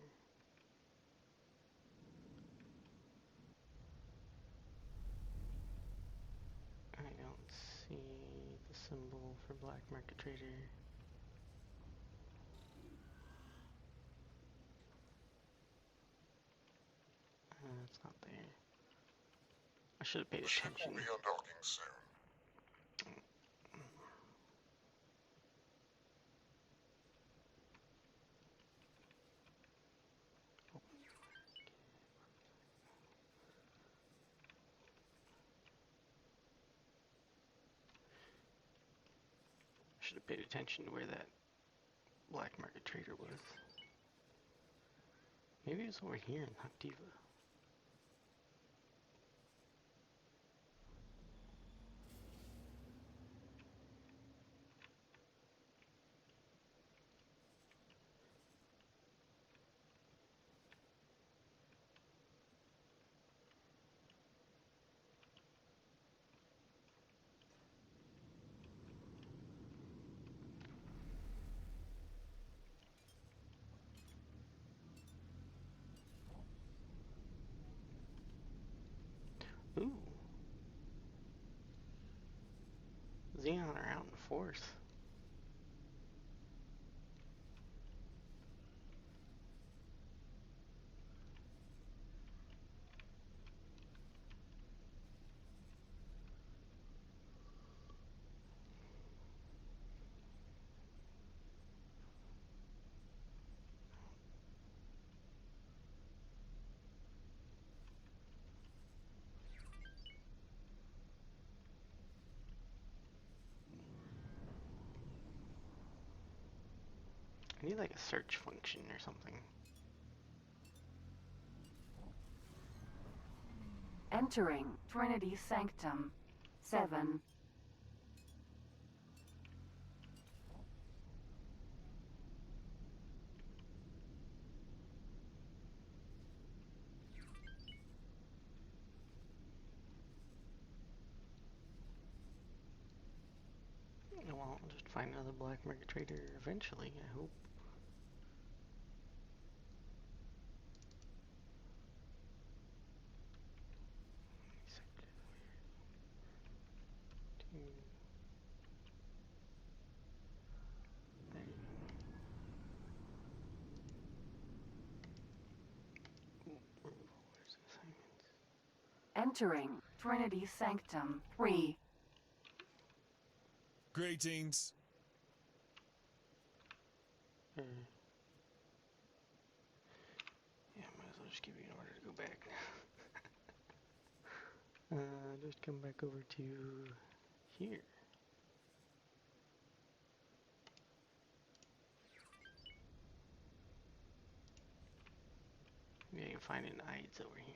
I don't see the symbol for black market trader. It's not there. I should have paid The ship attention. will be undocking soon. Should have paid attention to where that black market trader was. Maybe it was over here in Hactiva. force. I need like a search function or something. Entering Trinity Sanctum. 7. Well, I'll just find another black market trader eventually, I hope. Entering Trinity Sanctum. 3. Greetings. Yeah, might as well just give you an order to go back. Just come back over to here. Maybe I can find an IDs over here.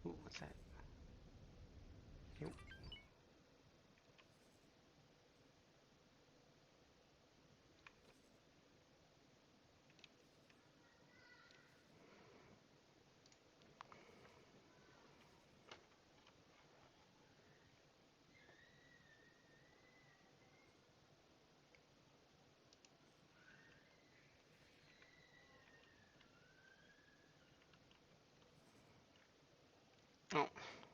Ooh, what's that? Nope. Oh,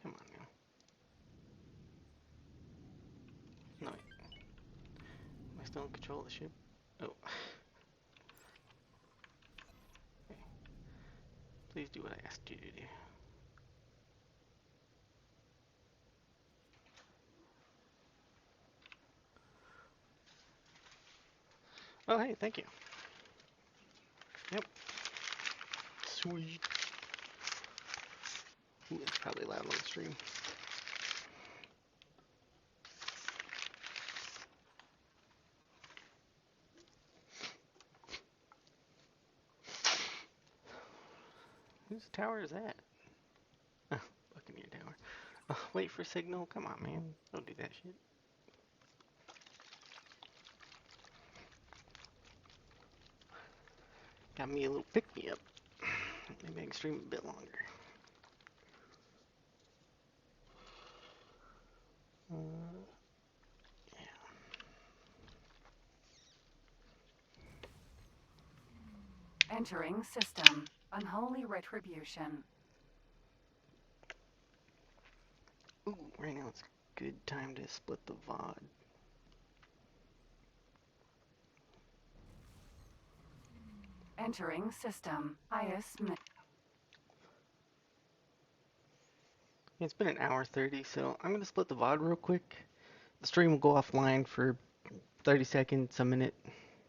come on now. No, am I still in control of the ship? Oh. Okay. Please do what I asked you to do. Oh, hey, thank you. Yep. Sweet. Ooh, that's probably loud on the stream. Whose tower is that? Buccaneer Tower. Oh, wait for signal? Come on, man. Don't do that shit. Got me a little pick-me-up. Maybe I can stream a bit longer. Yeah. Entering System. Unholy Retribution. Ooh, right now it's a good time to split the VOD. Entering System. IS. It's been an hour 30, so I'm going to split the VOD real quick. The stream will go offline for 30 seconds, a minute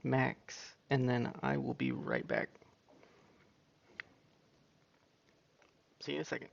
max, and then I will be right back. See you in a second.